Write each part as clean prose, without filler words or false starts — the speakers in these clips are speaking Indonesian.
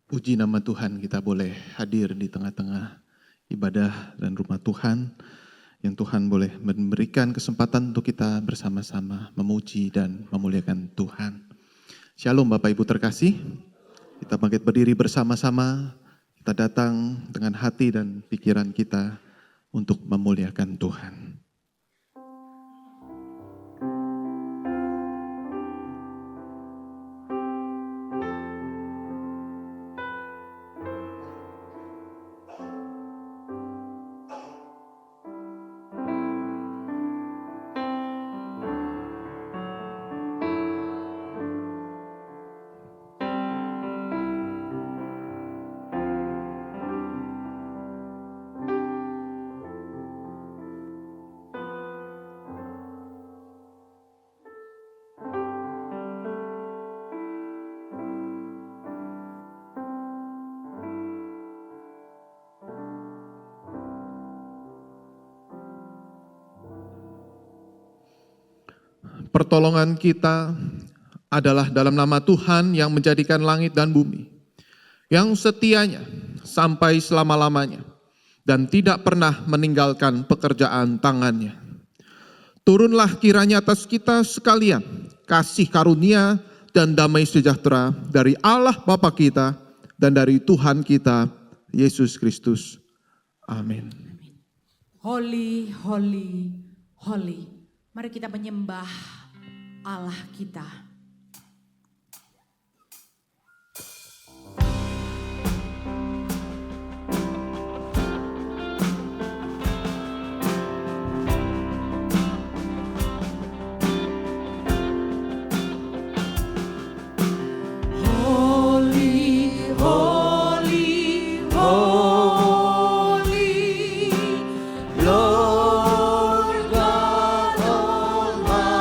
Puji nama Tuhan, kita boleh hadir di tengah-tengah ibadah dan rumah Tuhan, yang Tuhan boleh memberikan kesempatan untuk kita bersama-sama memuji dan memuliakan Tuhan. Shalom Bapak Ibu terkasih, kita bangkit berdiri bersama-sama, kita datang dengan hati dan pikiran kita untuk memuliakan Tuhan. Pertolongan kita adalah dalam nama Tuhan yang menjadikan langit dan bumi, yang setianya sampai selama-lamanya dan tidak pernah meninggalkan pekerjaan tangannya. Turunlah kiranya atas kita sekalian kasih karunia dan damai sejahtera dari Allah Bapa kita dan dari Tuhan kita Yesus Kristus. Amin. Holy, holy, holy. Mari kita menyembah Allah kita. Holy, holy, holy, Lord God Almighty.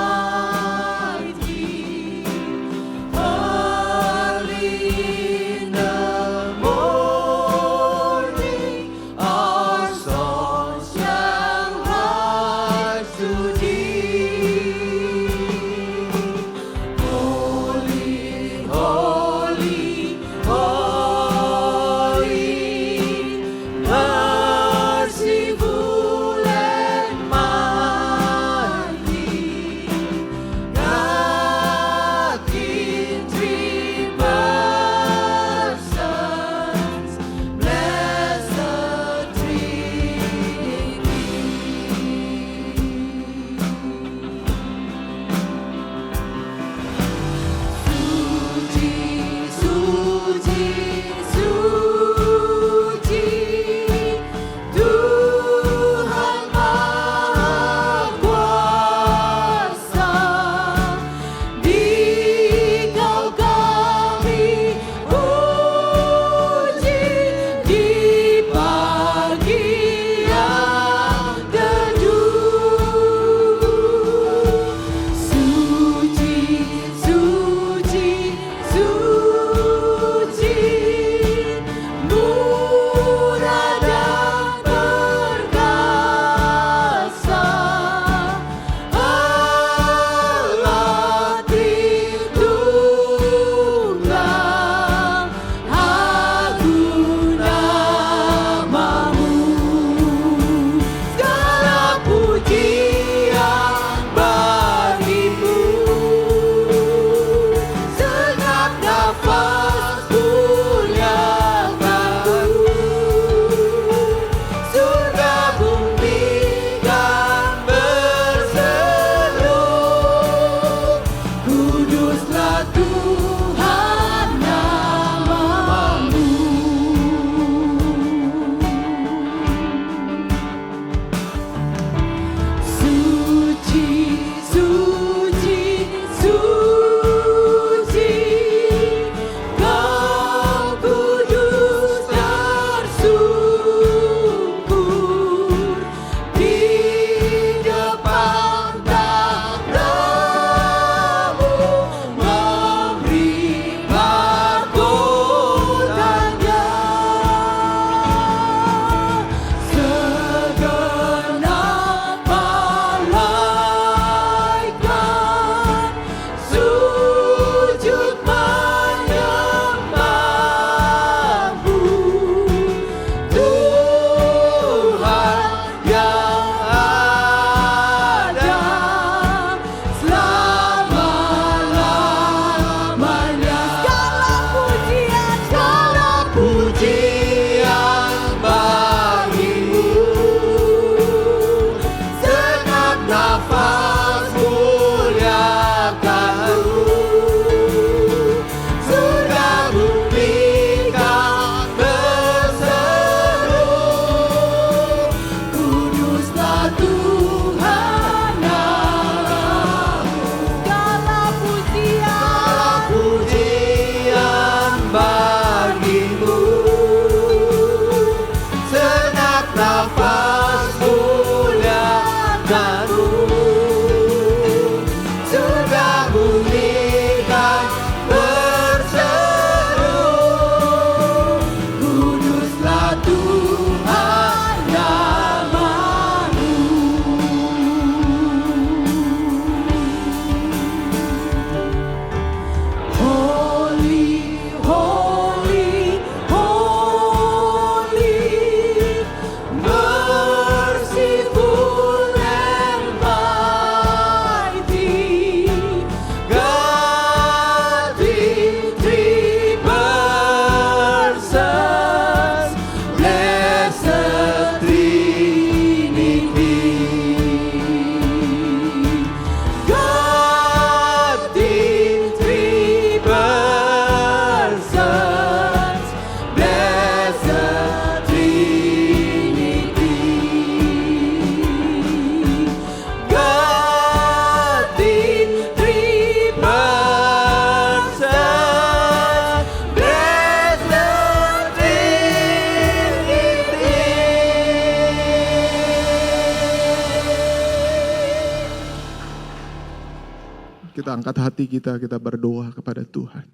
kita angkat hati kita berdoa kepada Tuhan.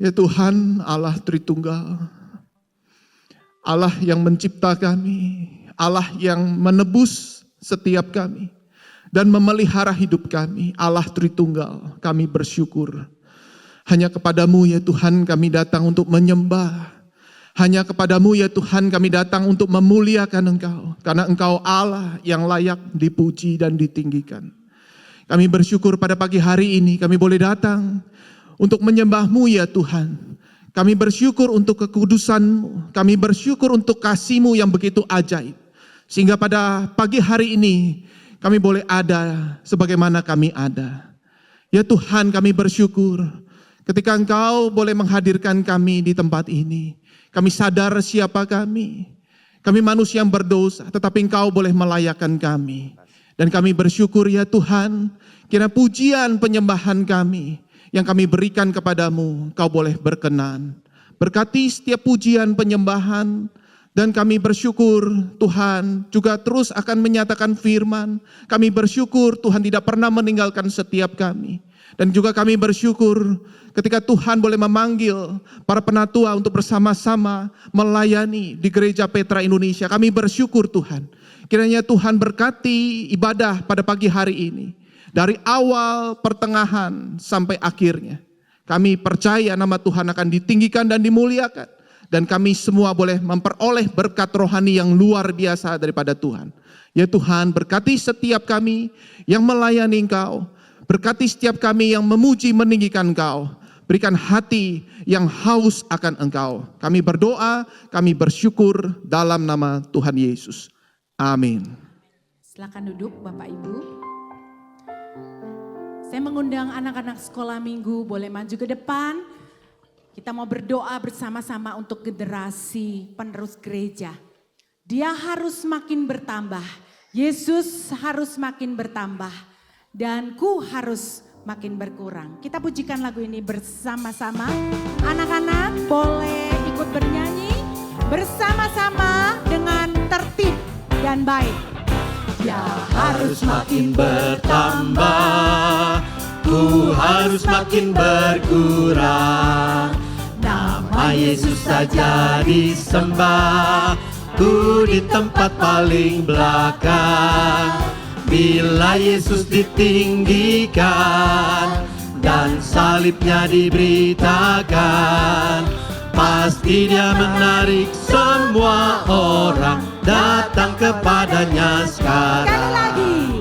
Ya Tuhan, Allah Tritunggal, Allah yang mencipta kami, Allah yang menebus setiap kami dan memelihara hidup kami, Allah Tritunggal, kami bersyukur. Hanya kepadamu ya Tuhan kami datang untuk menyembah. Hanya kepadamu ya Tuhan kami datang untuk memuliakan Engkau. Karena Engkau Allah yang layak dipuji dan ditinggikan. Kami bersyukur pada pagi hari ini kami boleh datang untuk menyembah-Mu ya Tuhan. Kami bersyukur untuk kekudusan-Mu. Kami bersyukur untuk kasih-Mu yang begitu ajaib. Sehingga pada pagi hari ini kami boleh ada sebagaimana kami ada. Ya Tuhan kami bersyukur ketika Engkau boleh menghadirkan kami di tempat ini. Kami sadar siapa kami. Kami manusia yang berdosa, tetapi Engkau boleh melayakkan kami. Dan kami bersyukur ya Tuhan, kira pujian penyembahan kami yang kami berikan kepadamu, Engkau boleh berkenan. Berkati setiap pujian penyembahan, dan kami bersyukur Tuhan juga terus akan menyatakan firman. Kami bersyukur Tuhan tidak pernah meninggalkan setiap kami. Dan juga kami bersyukur ketika Tuhan boleh memanggil para penatua untuk bersama-sama melayani di Gereja Petra Indonesia. Kami bersyukur Tuhan. Kiranya Tuhan berkati ibadah pada pagi hari ini. Dari awal, pertengahan, sampai akhirnya. Kami percaya nama Tuhan akan ditinggikan dan dimuliakan. Dan kami semua boleh memperoleh berkat rohani yang luar biasa daripada Tuhan. Ya Tuhan, berkati setiap kami yang melayani Engkau. Berkati setiap kami yang memuji meninggikan Engkau. Berikan hati yang haus akan Engkau. Kami berdoa, kami bersyukur dalam nama Tuhan Yesus. Amin. Silakan duduk Bapak Ibu. Saya mengundang anak-anak sekolah minggu boleh maju ke depan. Kita mau berdoa bersama-sama untuk generasi penerus gereja. Dia harus makin bertambah. Yesus harus makin bertambah. Dan ku harus makin berkurang. Kita pujikan lagu ini bersama-sama. Anak-anak boleh ikut bernyanyi bersama-sama dengan tertib dan baik. Ya harus makin bertambah, ku harus makin berkurang. Nama Yesus saja disembah, ku di tempat paling belakang. Bila Yesus ditinggikan dan salibnya diberitakan, pasti Dia menarik semua orang datang kepadanya sekarang. Sekali lagi.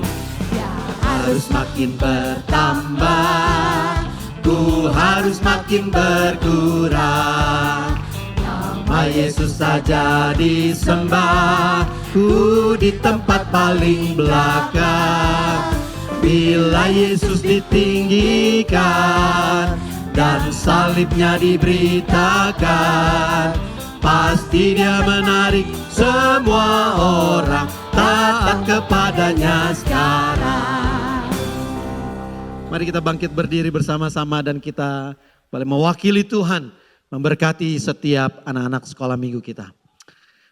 Ya harus makin bertambah, ku harus makin berkurang. Nama Yesus saja disembah, ku di tempat paling belakang. Bila Yesus ditinggikan dan salibnya diberitakan, pasti Dia menarik semua orang taat kepadanya sekarang. Mari kita bangkit berdiri bersama-sama dan kita boleh mewakili Tuhan memberkati setiap anak-anak sekolah minggu kita.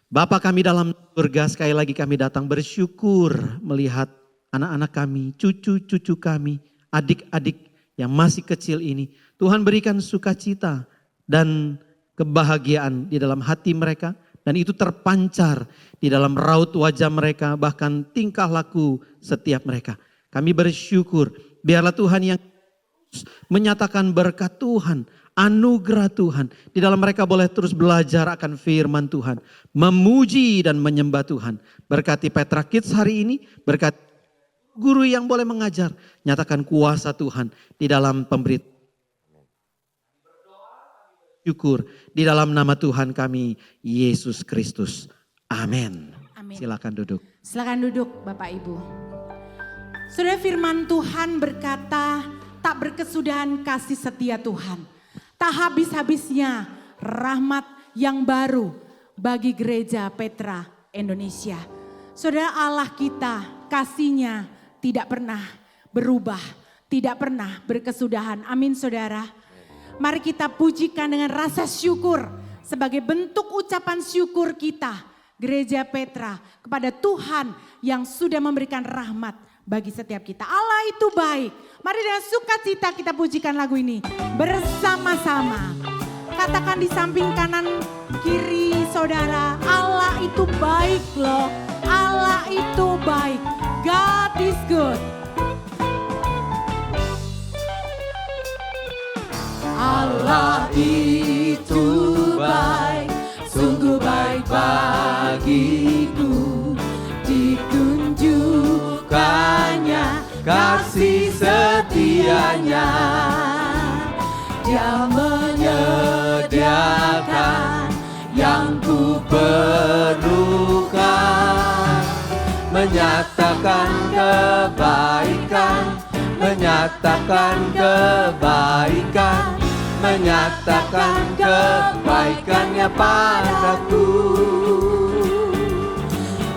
Bapa kami dalam surga, sekali lagi kami datang bersyukur melihat anak-anak kami, cucu-cucu kami, adik-adik yang masih kecil ini. Tuhan berikan sukacita dan kebahagiaan di dalam hati mereka. Dan itu terpancar di dalam raut wajah mereka, bahkan tingkah laku setiap mereka. Kami bersyukur, biarlah Tuhan yang menyatakan berkat Tuhan, anugerah Tuhan. Di dalam mereka boleh terus belajar akan firman Tuhan. Memuji dan menyembah Tuhan. Berkati Petra Kids hari ini. Berkati guru yang boleh mengajar. Nyatakan kuasa Tuhan di dalam pemberitaan. Syukur di dalam nama Tuhan kami, Yesus Kristus. Amin. Amin. Silakan duduk. Silakan duduk Bapak Ibu. Saudara, firman Tuhan berkata, tak berkesudahan kasih setia Tuhan. Tak habis-habisnya rahmat yang baru bagi Gereja Petra Indonesia. Saudara, Allah kita kasih-Nya tidak pernah berubah, tidak pernah berkesudahan. Amin saudara. Mari kita pujikan dengan rasa syukur sebagai bentuk ucapan syukur kita Gereja Petra kepada Tuhan yang sudah memberikan rahmat bagi setiap kita. Allah itu baik. Mari dengan sukacita kita pujikan lagu ini bersama-sama. Katakan di samping kanan kiri saudara, Allah itu baik loh. Allah itu baik. God is good. Allah itu baik, sungguh baik bagiku. Ditunjukkannya kasih setianya. Dia menyediakan yang ku perlukan, menyatakan kebaikan, menyatakan kebaikan, menyatakan kebaikannya padaku.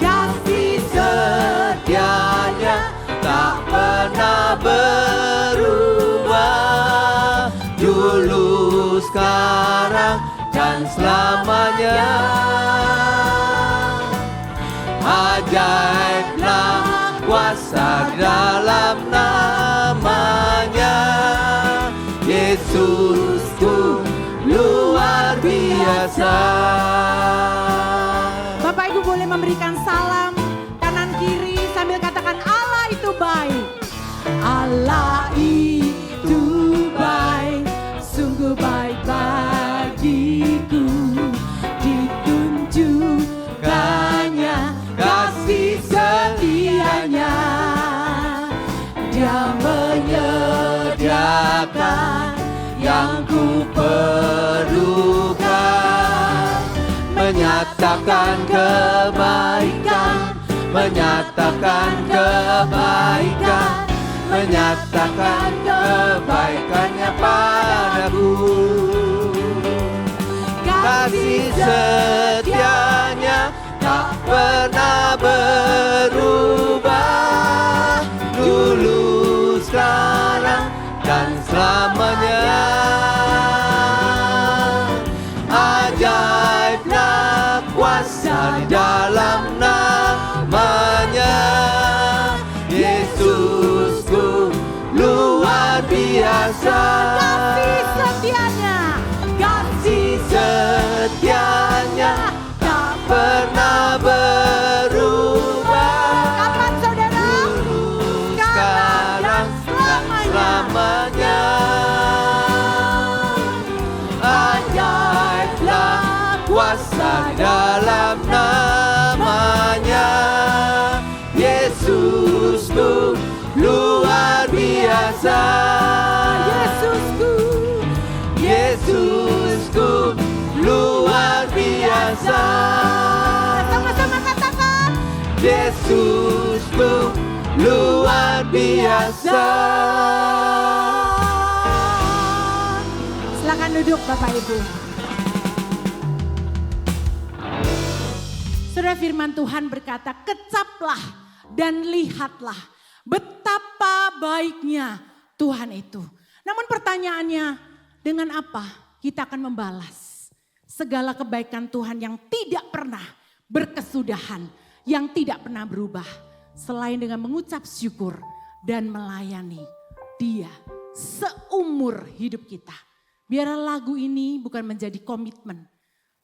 Kasih setianya tak pernah berubah, dulu, sekarang, dan selamanya. Ajaiblah kuasa dalam namanya. Yesusku luar biasa. Bapak Ibu boleh memberikan salam kanan kiri sambil katakan Allah itu baik. Allah itu baik, sungguh baik bagiku. Ditunjukkannya kasih setianya. Dia menyediakan yang ku perlukan, Menyatakan kebaikan, menyatakan kebaikan, menyatakan kebaikannya padaku. Kasih setianya tak pernah berubah, dulu, sekarang, dan selamanya. Ajaiblah kuasa di dalam namanya. Yesusku luar biasa. kasih setianya. Kasih setianya tak pernah berubah, Kapan saudara? dulu, sekarang, dan selamanya. Ajaiblah kuasa dalam namanya. Yesusku luar biasa. Yesusku. Yesusku luar biasa. Sama-sama katakan. Yesusku luar biasa. Silakan duduk Bapak Ibu. Saudara, firman Tuhan berkata, kecaplah dan lihatlah betapa baiknya Tuhan itu. Namun pertanyaannya, dengan apa kita akan membalas segala kebaikan Tuhan yang tidak pernah berkesudahan, yang tidak pernah berubah, selain dengan mengucap syukur dan melayani Dia seumur hidup kita. Biarlah lagu ini bukan menjadi komitmen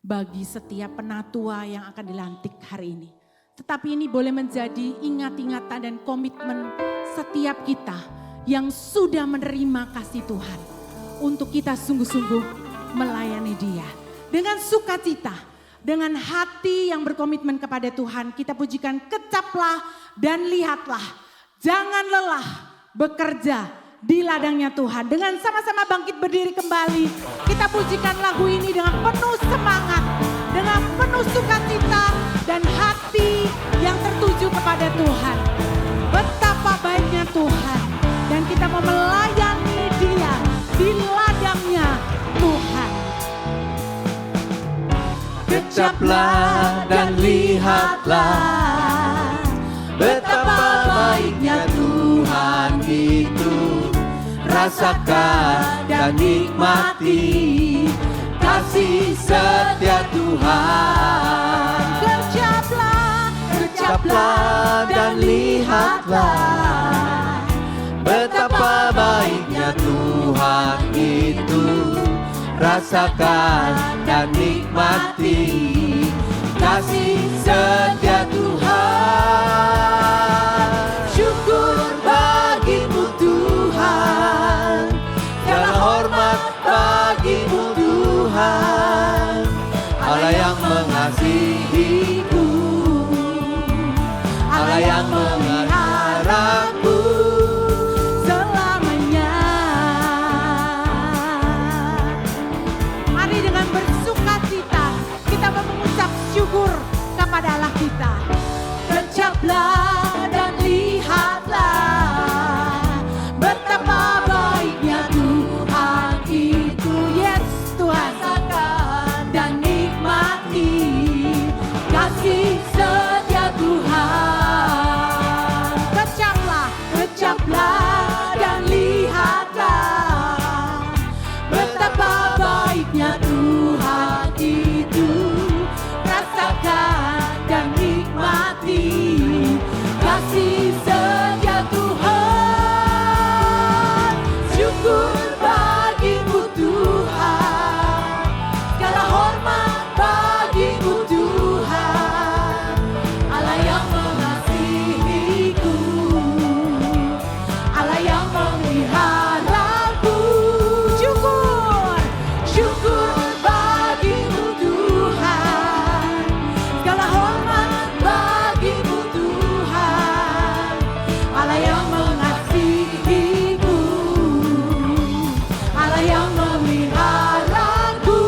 bagi setiap penatua yang akan dilantik hari ini. Tetapi ini boleh menjadi ingat-ingatan dan komitmen setiap kita yang sudah menerima kasih Tuhan. Untuk kita sungguh-sungguh melayani Dia. Dengan sukacita, dengan hati yang berkomitmen kepada Tuhan, kita pujikan kecaplah dan lihatlah. Jangan lelah bekerja di ladangnya Tuhan. Dengan sama-sama bangkit berdiri kembali, kita pujikan lagu ini dengan penuh semangat, dengan penuh sukacita dan hati yang tertuju kepada Tuhan. Betapa baiknya Tuhan, dan kita mau melayani Dia di ladangnya Tuhan. Kecaplah dan lihatlah betapa baiknya Tuhan itu. Rasakan dan nikmati kasih setia Tuhan. Kecaplah dan lihatlah betapa baiknya Tuhan itu. Rasakan dan nikmati kasih setia Tuhan. Syukur bagimu Tuhan, segala hormat bagimu Tuhan. Allah yang mengasihiku, Allah yang memeliharaku selamanya. Mari dengan bersukacita kita mengucap syukur kepada Allah kita. Kecaplah dan lihatlah betapa baiknya Tuhan itu. Yes Tuhan. Rasakan dan nikmati kasih setia Tuhan. Kecaplah dan lihatlah betapa baiknya Tuhan itu. Rasakan dan nikmati kasih setia Tuhan. Syukur bagimu Tuhan, segala hormat bagimu Tuhan. Allah yang mengasihiku, Allah yang memeliharaku. Syukur, syukur bagimu Tuhan, segala hormat bagimu Tuhan. Allah yang mengasihiku, Allah yang memeliharaku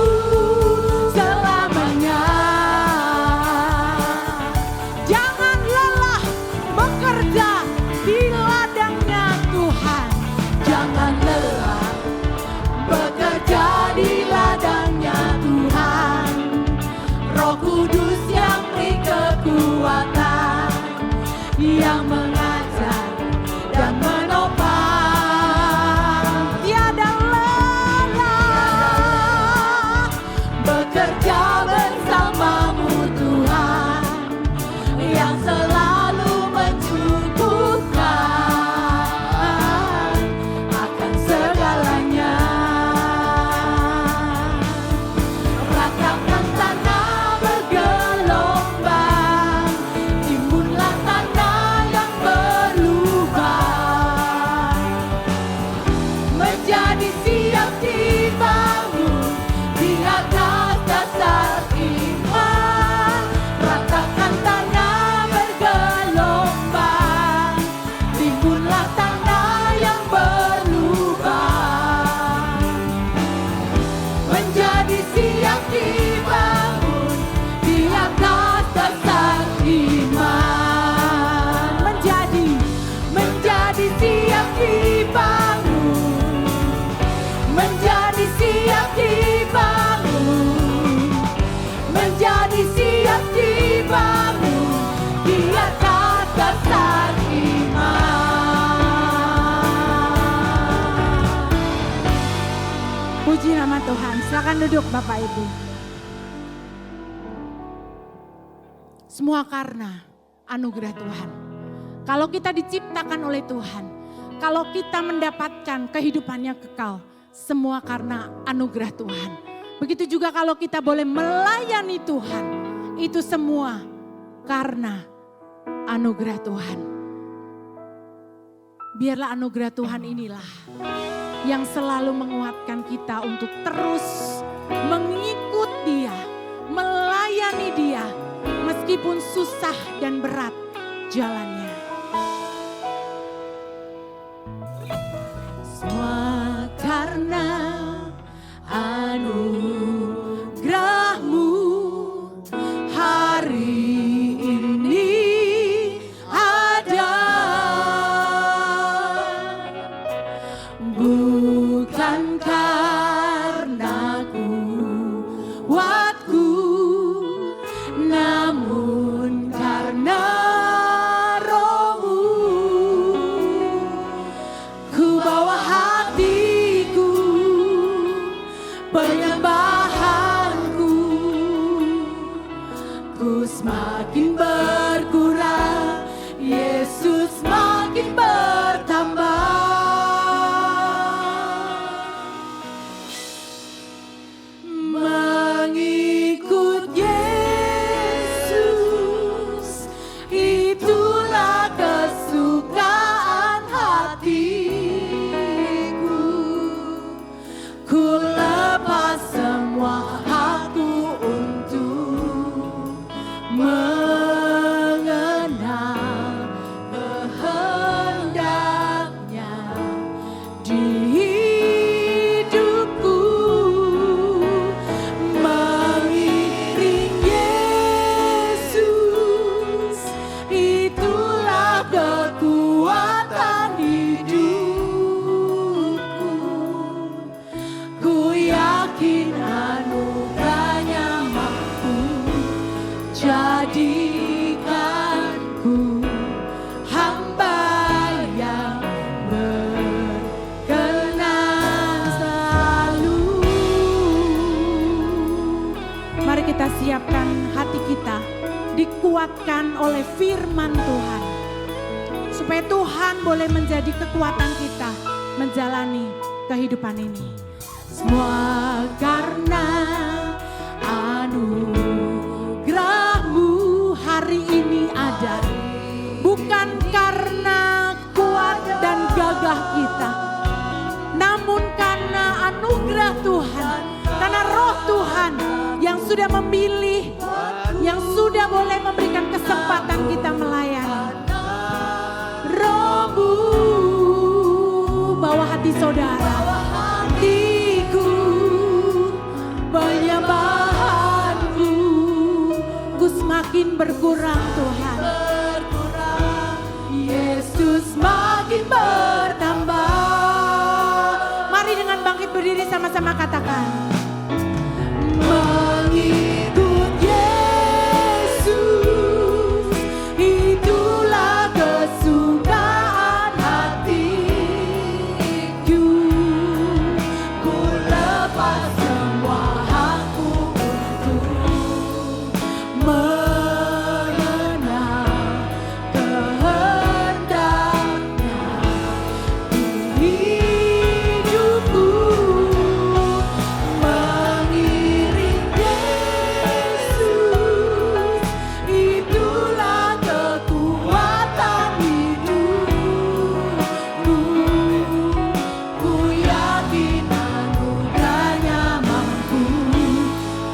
selamanya. Jangan lelah bekerja di ladangnya Tuhan. Jangan lelah bekerja di ladangnya Tuhan. Roh Kudus yang beri kekuatan, yang mengajar dan menopang. Tiada lelah bekerja bersamamu Tuhan, yang selalu mencukupkan akan segalanya. Ratakan tanah bergelombang, timbunlah tanah yang berlubang, menjadi siap dibangun di atas dasar iman. Ratakan tanah bergelombang, timbunlah tanah yang berlubang, menjadi siap dibangun di atas dasar iman. Menjadi siap dibangun, menjadi siap dibangun, menjadi siap dibangun di atas dasar iman. Puji nama Tuhan. Silakan duduk Bapak Ibu. Semua karena anugerah Tuhan. Kalau kita diciptakan oleh Tuhan, kalau kita mendapatkan kehidupan yang kekal, semua karena anugerah Tuhan. Begitu juga kalau kita boleh melayani Tuhan, itu semua karena anugerah Tuhan. Biarlah anugerah Tuhan inilah yang selalu menguatkan kita untuk terus mengikut Dia, melayani Dia, meskipun susah dan berat jalannya. Semua karena anugerah-Mu hari ini ada, bukan karena kuatku, namun karena Roh dikuatkan oleh firman Tuhan. Supaya Tuhan boleh menjadi kekuatan kita menjalani kehidupan ini. Semua karena anugerah-Mu hari ini ada. Bukan karena kuat dan gagah kita, namun karena anugerah Tuhan, karena roh Tuhan yang sudah memilih, yang sudah boleh memberikan kesempatan kita melayani. Roh-Mu bawa hati saudara, hatiku penyembahan-Mu, ku semakin berkurang Tuhan, Yesus makin bertambah. Mari dengan bangkit berdiri sama-sama katakan, mengikut Yesus, itulah kesukaan hatiku. Ku lepas semua hakku untuk mengenal kehendaknya di hidupku. Mengiring Yesus, itulah kekuatan hidupku. Ku yakin anugerahnya mampu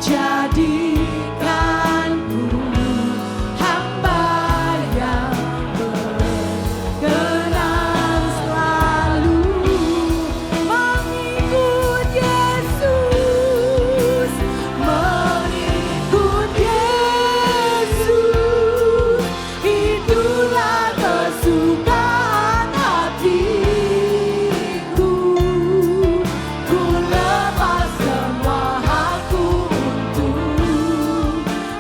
jadikanku hamba yang berkenan selalu. Mengikut Yesus, mengikut Yesus, itulah kesukaan hatiku. Ku lepas semua hakku untuk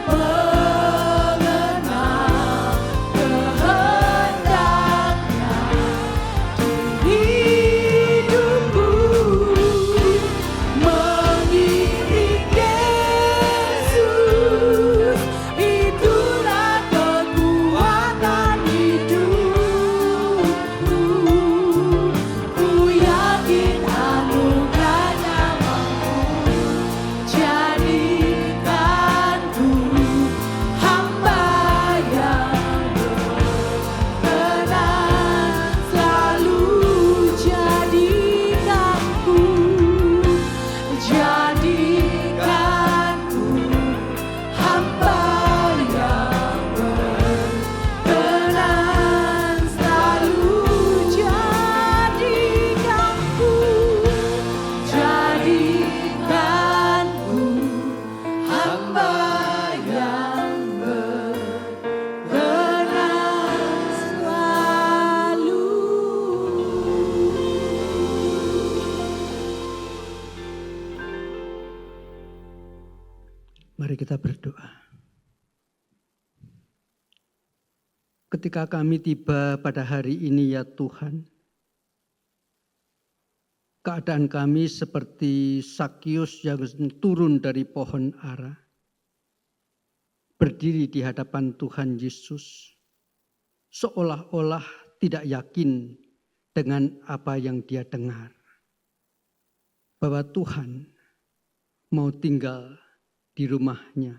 mengenal kehendaknya di hidupku. Mengiring Yesus, itulah kekuatan hidupku. Ku yakin anugerahnya mampu jadikanku hamba yang berkenan selalu. Jadikanku hamba yang berkenan selalu. Jadikanku hamba yang berkenan selalu. Mari kita berdoa. Ketika kami tiba pada hari ini ya Tuhan, keadaan kami seperti Sakius yang turun dari pohon ara, berdiri di hadapan Tuhan Yesus, seolah-olah tidak yakin dengan apa yang dia dengar. Bahwa Tuhan mau tinggal di rumahnya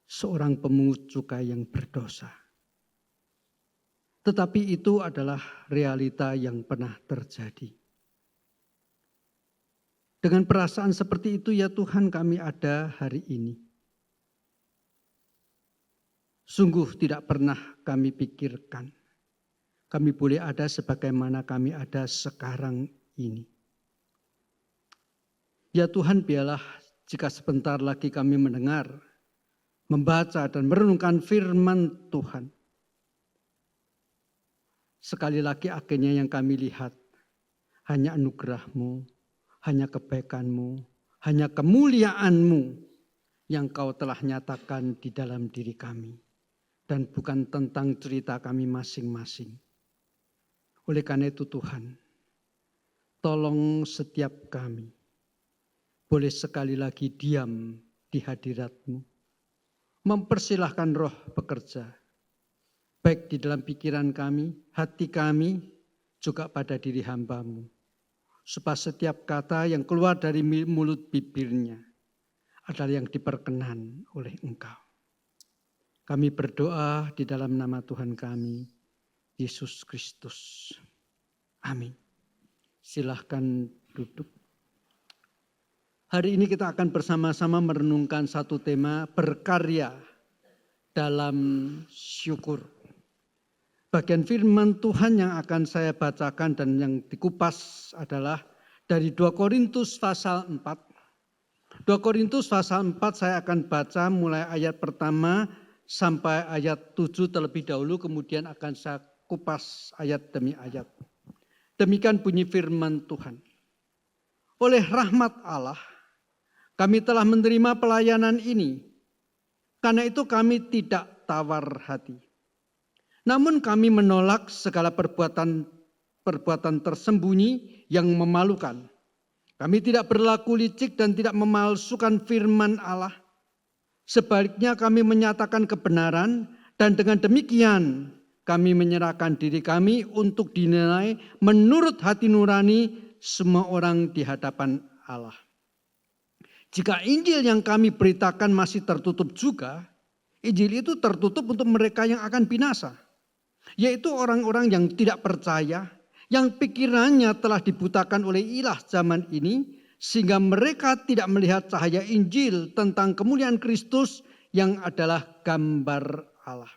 seorang pemungut cukai yang berdosa. Tetapi itu adalah realita yang pernah terjadi. Dengan perasaan seperti itu ya Tuhan kami ada hari ini. Sungguh tidak pernah kami pikirkan kami boleh ada sebagaimana kami ada sekarang ini. Ya Tuhan, biarlah jika sebentar lagi kami mendengar, membaca dan merenungkan firman Tuhan. Sekali lagi akhirnya yang kami lihat hanya anugerah-Mu, hanya kebaikan-Mu, hanya kemuliaan-Mu yang Kau telah nyatakan di dalam diri kami. Dan bukan tentang cerita kami masing-masing. Oleh karena itu Tuhan, tolong setiap kami boleh sekali lagi diam di hadirat-Mu. mempersilahkan Roh bekerja. Baik di dalam pikiran kami, hati kami, juga pada diri hamba-Mu. Supaya setiap kata yang keluar dari mulut bibirnya adalah yang diperkenan oleh Engkau. Kami berdoa di dalam nama Tuhan kami, Yesus Kristus. Amin. Silahkan duduk. Hari ini kita akan bersama-sama merenungkan satu tema, berkarya dalam syukur. Bagian firman Tuhan yang akan saya bacakan dan yang dikupas adalah dari 2 Korintus pasal 4. 2 Korintus pasal 4 saya akan baca mulai ayat pertama sampai ayat 7 terlebih dahulu, kemudian akan saya kupas ayat demi ayat. Demikian bunyi firman Tuhan. Oleh rahmat Allah, kami telah menerima pelayanan ini. Karena itu kami tidak tawar hati. Namun kami menolak segala perbuatan tersembunyi yang memalukan. Kami tidak berlaku licik dan tidak memalsukan firman Allah. Sebaliknya kami menyatakan kebenaran dan dengan demikian kami menyerahkan diri kami untuk dinilai menurut hati nurani semua orang di hadapan Allah. Jika Injil yang kami beritakan masih tertutup juga, Injil itu tertutup untuk mereka yang akan binasa. Yaitu orang-orang yang tidak percaya, yang pikirannya telah dibutakan oleh ilah zaman ini, sehingga mereka tidak melihat cahaya Injil tentang kemuliaan Kristus yang adalah gambar Allah.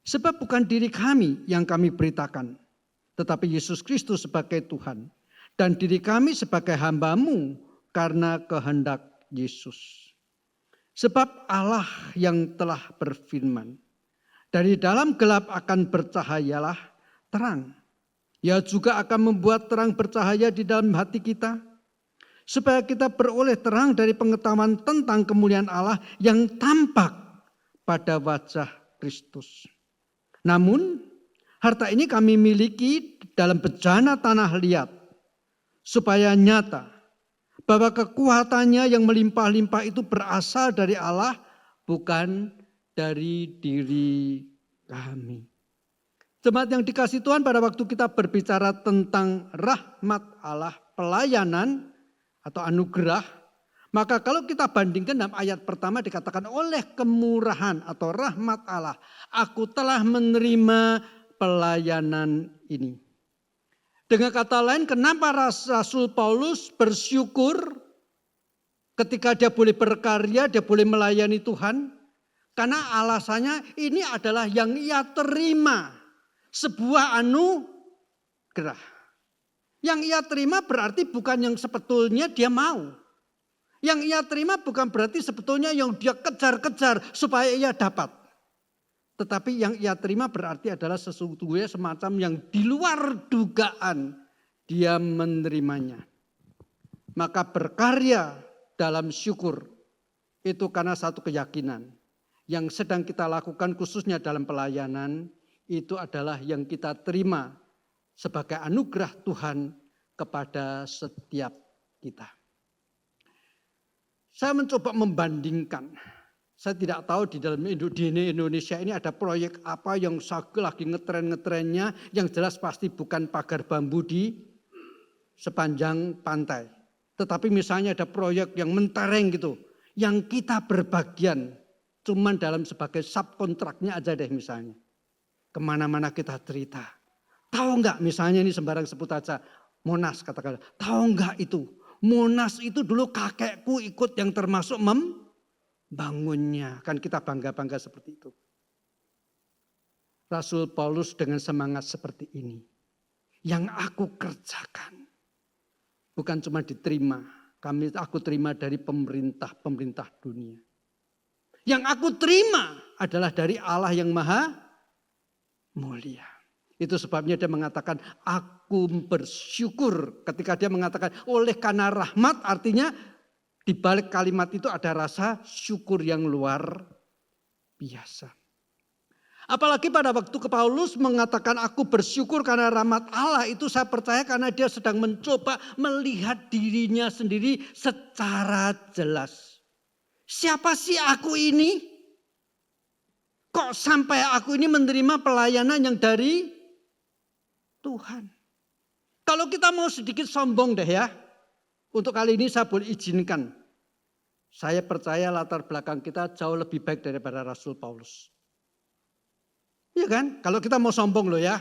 Sebab bukan diri kami yang kami beritakan, tetapi Yesus Kristus sebagai Tuhan, dan diri kami sebagai hamba-Mu karena kehendak Yesus. Sebab Allah yang telah berfirman, dari dalam gelap akan bercahayalah terang. Ia juga akan membuat terang bercahaya di dalam hati kita, supaya kita beroleh terang dari pengetahuan tentang kemuliaan Allah yang tampak pada wajah Kristus. Namun, harta ini kami miliki dalam bejana tanah liat, supaya nyata bahwa kekuatannya yang melimpah-limpah itu berasal dari Allah, bukan dari diri kami. Jemaat yang dikasihi Tuhan, pada waktu kita berbicara tentang rahmat Allah, pelayanan atau anugerah, maka kalau kita bandingkan dalam ayat pertama dikatakan oleh kemurahan atau rahmat Allah, aku telah menerima pelayanan ini. Dengan kata lain, kenapa Rasul Paulus bersyukur ketika dia boleh berkarya, dia boleh melayani Tuhan? Karena alasannya ini adalah yang ia terima, sebuah anugerah. Yang ia terima berarti bukan yang sebetulnya dia mau. Yang ia terima bukan berarti sebetulnya yang dia kejar-kejar supaya ia dapat. Tetapi yang ia terima berarti adalah sesungguhnya semacam yang di luar dugaan dia menerimanya. Maka berkarya dalam syukur itu karena satu keyakinan. Yang sedang kita lakukan khususnya dalam pelayanan itu adalah yang kita terima sebagai anugerah Tuhan kepada setiap kita. Saya mencoba membandingkan. Saya tidak tahu di dalam Indonesia ini ada proyek apa yang lagi ngetren-ngetrennya, yang jelas pasti bukan pagar bambu di sepanjang pantai. Tetapi misalnya ada proyek yang mentereng gitu, yang kita berbagian cuman dalam sebagai subkontraknya aja deh misalnya. Kemana-mana kita cerita. Tahu enggak misalnya ini sembarang sebut aja Monas katakan. Tahu enggak itu Monas itu dulu kakekku ikut yang termasuk membangunnya. Kan kita bangga-bangga seperti itu. Rasul Paulus dengan semangat seperti ini. Yang aku kerjakan bukan cuma diterima. Aku terima dari pemerintah dunia. Yang aku terima adalah dari Allah yang maha mulia. Itu sebabnya dia mengatakan aku bersyukur. Ketika dia mengatakan oleh karena rahmat, artinya di balik kalimat itu ada rasa syukur yang luar biasa. Apalagi pada waktu Paulus mengatakan aku bersyukur karena rahmat Allah, itu saya percaya karena dia sedang mencoba melihat dirinya sendiri secara jelas. Siapa sih aku ini? Kok sampai aku ini menerima pelayanan yang dari Tuhan? Kalau kita mau sedikit sombong deh ya. Untuk kali ini saya boleh izinkan. Saya percaya latar belakang kita jauh lebih baik daripada Rasul Paulus. Iya kan? Kalau kita mau sombong loh ya.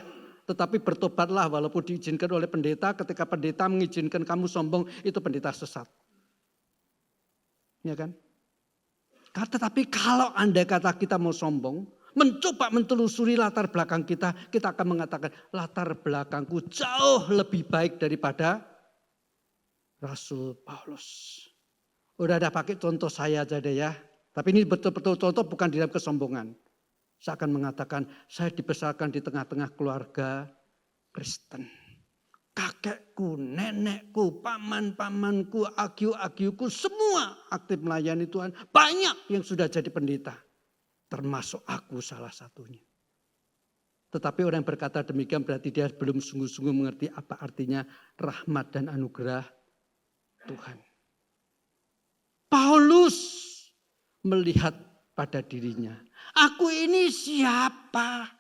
Tetapi bertobatlah walaupun diizinkan oleh pendeta. Ketika pendeta mengizinkan kamu sombong, itu pendeta sesat. Iya kan? Tetapi kalau andai kata kita mau sombong, mencoba mentelusuri latar belakang kita akan mengatakan latar belakangku jauh lebih baik daripada Rasul Paulus. Udah ada pakai contoh saya aja deh ya. Tapi ini betul-betul contoh bukan di dalam kesombongan. Saya akan mengatakan saya dibesarkan di tengah-tengah keluarga Kristen. Kakekku, nenekku, paman-pamanku, agiu-agiuku semua aktif melayani Tuhan. Banyak yang sudah jadi pendeta. Termasuk aku salah satunya. Tetapi orang yang berkata demikian berarti dia belum sungguh-sungguh mengerti apa artinya rahmat dan anugerah Tuhan. Paulus melihat pada dirinya. Aku ini siapa?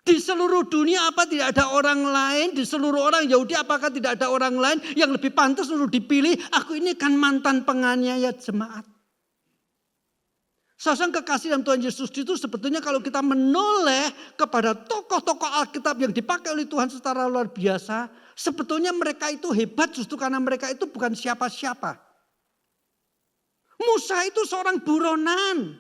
Di seluruh dunia apa tidak ada orang lain? Di seluruh orang Yahudi apakah tidak ada orang lain yang lebih pantas untuk dipilih? Aku ini kan mantan penganiaya jemaat. Saudara kekasih dalam Tuhan Yesus itu sebetulnya kalau kita menoleh kepada tokoh-tokoh Alkitab yang dipakai oleh Tuhan secara luar biasa. Sebetulnya mereka itu hebat justru karena mereka itu bukan siapa-siapa. Musa itu seorang buronan.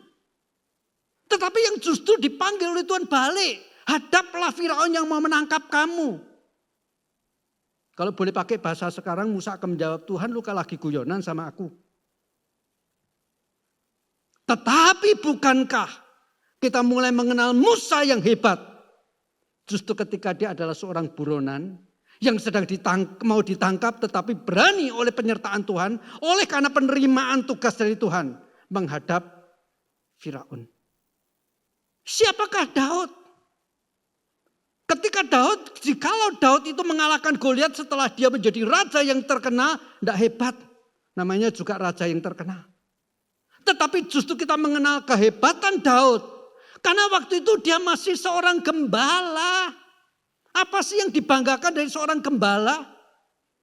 Tetapi yang justru dipanggil oleh Tuhan balik. Hadaplah Firaun yang mau menangkap kamu. Kalau boleh pakai bahasa sekarang Musa akan menjawab, Tuhan lu kan lagi guyonan sama aku. Tetapi bukankah kita mulai mengenal Musa yang hebat. Justru ketika dia adalah seorang buronan yang sedang mau ditangkap tetapi berani oleh penyertaan Tuhan. Oleh karena penerimaan tugas dari Tuhan menghadap Firaun. Siapakah Daud? Ketika jikalau Daud itu mengalahkan Goliat setelah dia menjadi raja yang terkenal, tidak hebat. Namanya juga raja yang terkenal. Tetapi justru kita mengenal kehebatan Daud. Karena waktu itu dia masih seorang gembala. Apa sih yang dibanggakan dari seorang gembala?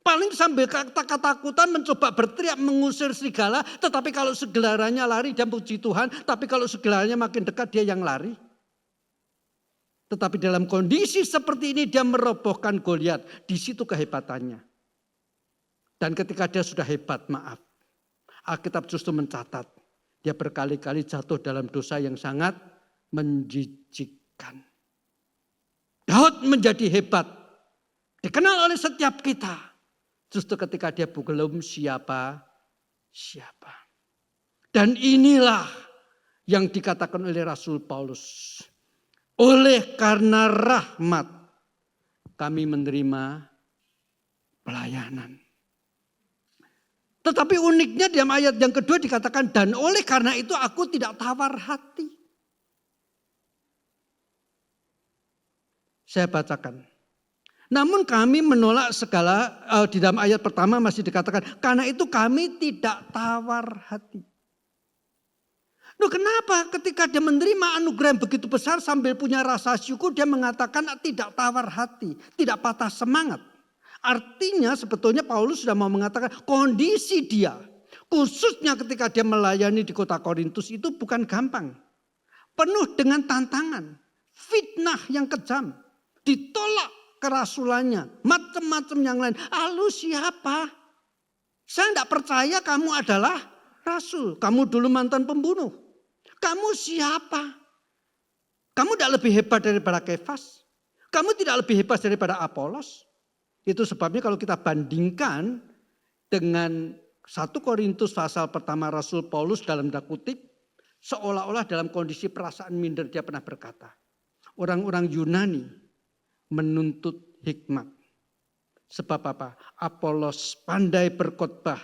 Paling sambil ketakutan mencoba berteriak mengusir serigala. Tetapi kalau segelarannya lari dia puji Tuhan. Tapi kalau segelarannya makin dekat dia yang lari. Tetapi dalam kondisi seperti ini dia merobohkan Goliat. Di situ kehebatannya. Dan ketika dia sudah hebat, maaf. Alkitab justru mencatat. Dia berkali-kali jatuh dalam dosa yang sangat menjijikkan. Daud menjadi hebat. Dikenal oleh setiap kita. Justru ketika dia belum siapa. Dan inilah yang dikatakan oleh Rasul Paulus. Oleh karena rahmat kami menerima pelayanan. Tetapi uniknya dalam ayat yang kedua dikatakan dan oleh karena itu aku tidak tawar hati. Saya bacakan. Namun kami menolak segala di dalam ayat pertama masih dikatakan karena itu kami tidak tawar hati. Loh kenapa ketika dia menerima anugerah yang begitu besar sambil punya rasa syukur dia mengatakan tidak tawar hati, tidak patah semangat. Artinya sebetulnya Paulus sudah mau mengatakan kondisi dia khususnya ketika dia melayani di kota Korintus itu bukan gampang. Penuh dengan tantangan, fitnah yang kejam, ditolak kerasulannya, macam-macam yang lain. Lalu siapa? Saya tidak percaya kamu adalah rasul, kamu dulu mantan pembunuh. Kamu siapa? Kamu tidak lebih hebat daripada Kefas. Kamu tidak lebih hebat daripada Apolos. Itu sebabnya kalau kita bandingkan dengan 1 Korintus pasal pertama Rasul Paulus dalam tanda kutip. Seolah-olah dalam kondisi perasaan minder dia pernah berkata. Orang-orang Yunani menuntut hikmat. Sebab apa? Apolos pandai berkhotbah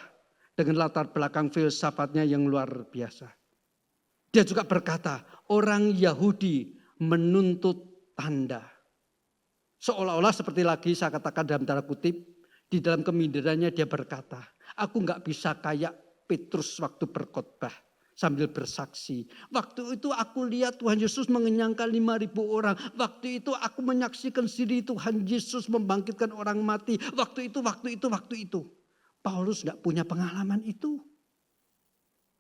dengan latar belakang filsafatnya yang luar biasa. Dia juga berkata, orang Yahudi menuntut tanda. Seolah-olah seperti lagi saya katakan dalam tanda kutip, di dalam keminderannya dia berkata, aku nggak bisa kayak Petrus waktu berkhotbah. sambil bersaksi. Waktu itu aku lihat Tuhan Yesus mengenyangkan 5.000 orang. Waktu itu aku menyaksikan sendiri Tuhan Yesus membangkitkan orang mati. Waktu itu. Paulus gak punya pengalaman itu.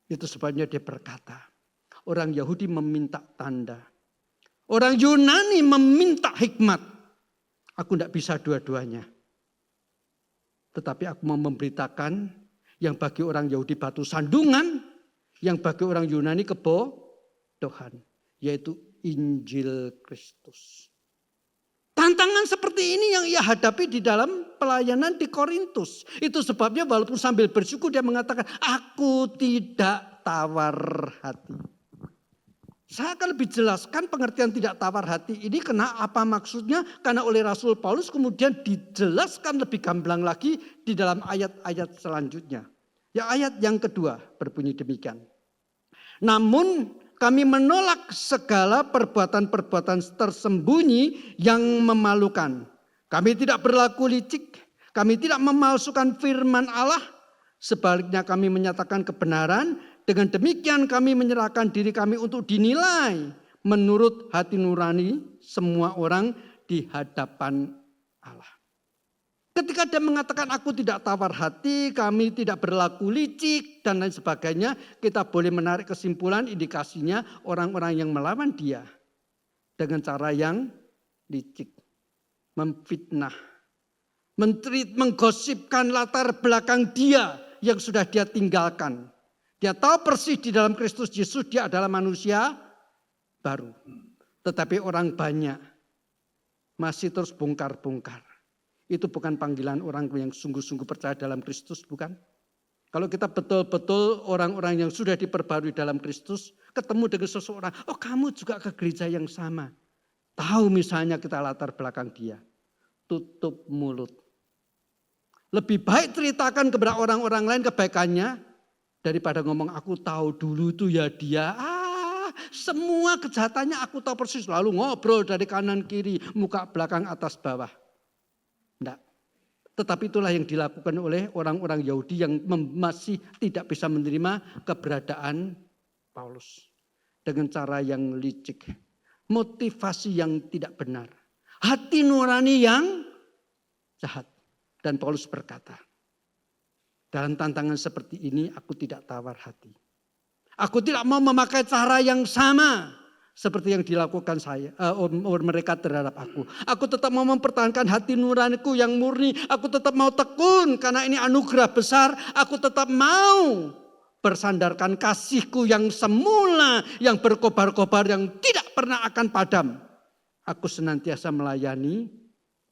Itu sebabnya dia berkata, orang Yahudi meminta tanda. Orang Yunani meminta hikmat. Aku tidak bisa dua-duanya. Tetapi aku mau memberitakan yang bagi orang Yahudi batu sandungan, yang bagi orang Yunani kebodohan, yaitu Injil Kristus. Tantangan seperti ini yang ia hadapi di dalam pelayanan di Korintus. Itu sebabnya walaupun sambil bersyukur dia mengatakan, aku tidak tawar hati. Saya akan lebih jelaskan pengertian tidak tawar hati ini karena apa maksudnya. Karena oleh Rasul Paulus kemudian dijelaskan lebih gamblang lagi di dalam ayat-ayat selanjutnya. Ya, ayat yang kedua berbunyi demikian. Namun kami menolak segala perbuatan-perbuatan tersembunyi yang memalukan. Kami tidak berlaku licik. Kami tidak memalsukan firman Allah. Sebaliknya kami menyatakan kebenaran. Dengan demikian kami menyerahkan diri kami untuk dinilai menurut hati nurani semua orang di hadapan Allah. Ketika dia mengatakan aku tidak tawar hati, kami tidak berlaku licik dan lain sebagainya, kita boleh menarik kesimpulan indikasinya orang-orang yang melawan dia dengan cara yang licik, memfitnah, menggosipkan latar belakang dia yang sudah dia tinggalkan. Dia tahu persis di dalam Kristus Yesus dia adalah manusia baru. Tetapi orang banyak masih terus bongkar-bongkar. Itu bukan panggilan orang yang sungguh-sungguh percaya dalam Kristus, bukan? Kalau kita betul-betul orang-orang yang sudah diperbarui dalam Kristus, ketemu dengan seseorang, oh kamu juga ke gereja yang sama. Tahu misalnya kita latar belakang dia. Tutup mulut. Lebih baik ceritakan kepada orang-orang lain kebaikannya, daripada ngomong aku tahu dulu tuh ya dia. Semua kejahatannya aku tahu persis. Lalu ngobrol dari kanan kiri, muka belakang atas bawah. Tidak. Tetapi itulah yang dilakukan oleh orang-orang Yahudi yang masih tidak bisa menerima keberadaan Paulus. Dengan cara yang licik. Motivasi yang tidak benar. Hati nurani yang jahat. Dan Paulus berkata, dalam tantangan seperti ini aku tidak tawar hati. Aku tidak mau memakai cara yang sama seperti yang dilakukan mereka terhadap aku. Aku tetap mau mempertahankan hati nuraniku yang murni. Aku tetap mau tekun karena ini anugerah besar. Aku tetap mau bersandarkan kasihku yang semula, yang berkobar-kobar, yang tidak pernah akan padam. Aku senantiasa melayani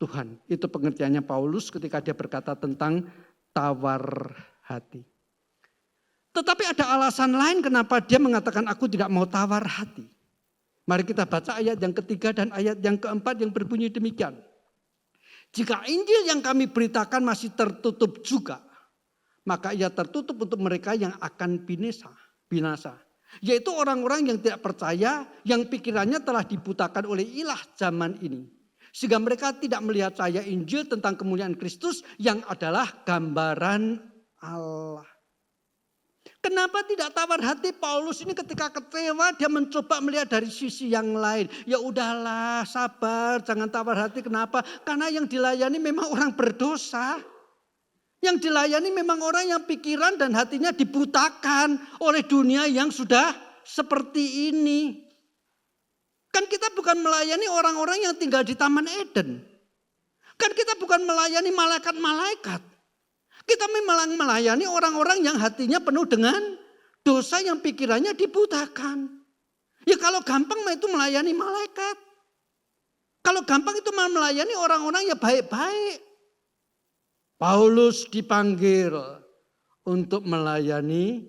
Tuhan. Itu pengertiannya Paulus ketika dia berkata tentang tawar hati. Tetapi ada alasan lain kenapa dia mengatakan aku tidak mau tawar hati. Mari kita baca ayat yang ketiga dan ayat yang keempat yang berbunyi demikian. Jika Injil yang kami beritakan masih tertutup juga, maka ia tertutup untuk mereka yang akan binasa. Yaitu orang-orang yang tidak percaya, yang pikirannya telah dibutakan oleh ilah zaman ini. Sehingga mereka tidak melihat cahaya Injil tentang kemuliaan Kristus yang adalah gambaran Allah. Kenapa tidak tawar hati Paulus ini ketika kecewa dia mencoba melihat dari sisi yang lain. Ya udahlah sabar jangan tawar hati. Kenapa? Karena yang dilayani memang orang berdosa. Yang dilayani memang orang yang pikiran dan hatinya dibutakan oleh dunia yang sudah seperti ini. Kan kita bukan melayani orang-orang yang tinggal di Taman Eden. Kan kita bukan melayani malaikat-malaikat. Kita memang melayani orang-orang yang hatinya penuh dengan dosa yang pikirannya dibutakan. Ya kalau gampang itu melayani malaikat. Kalau gampang itu melayani orang-orang yang baik-baik. Paulus dipanggil untuk melayani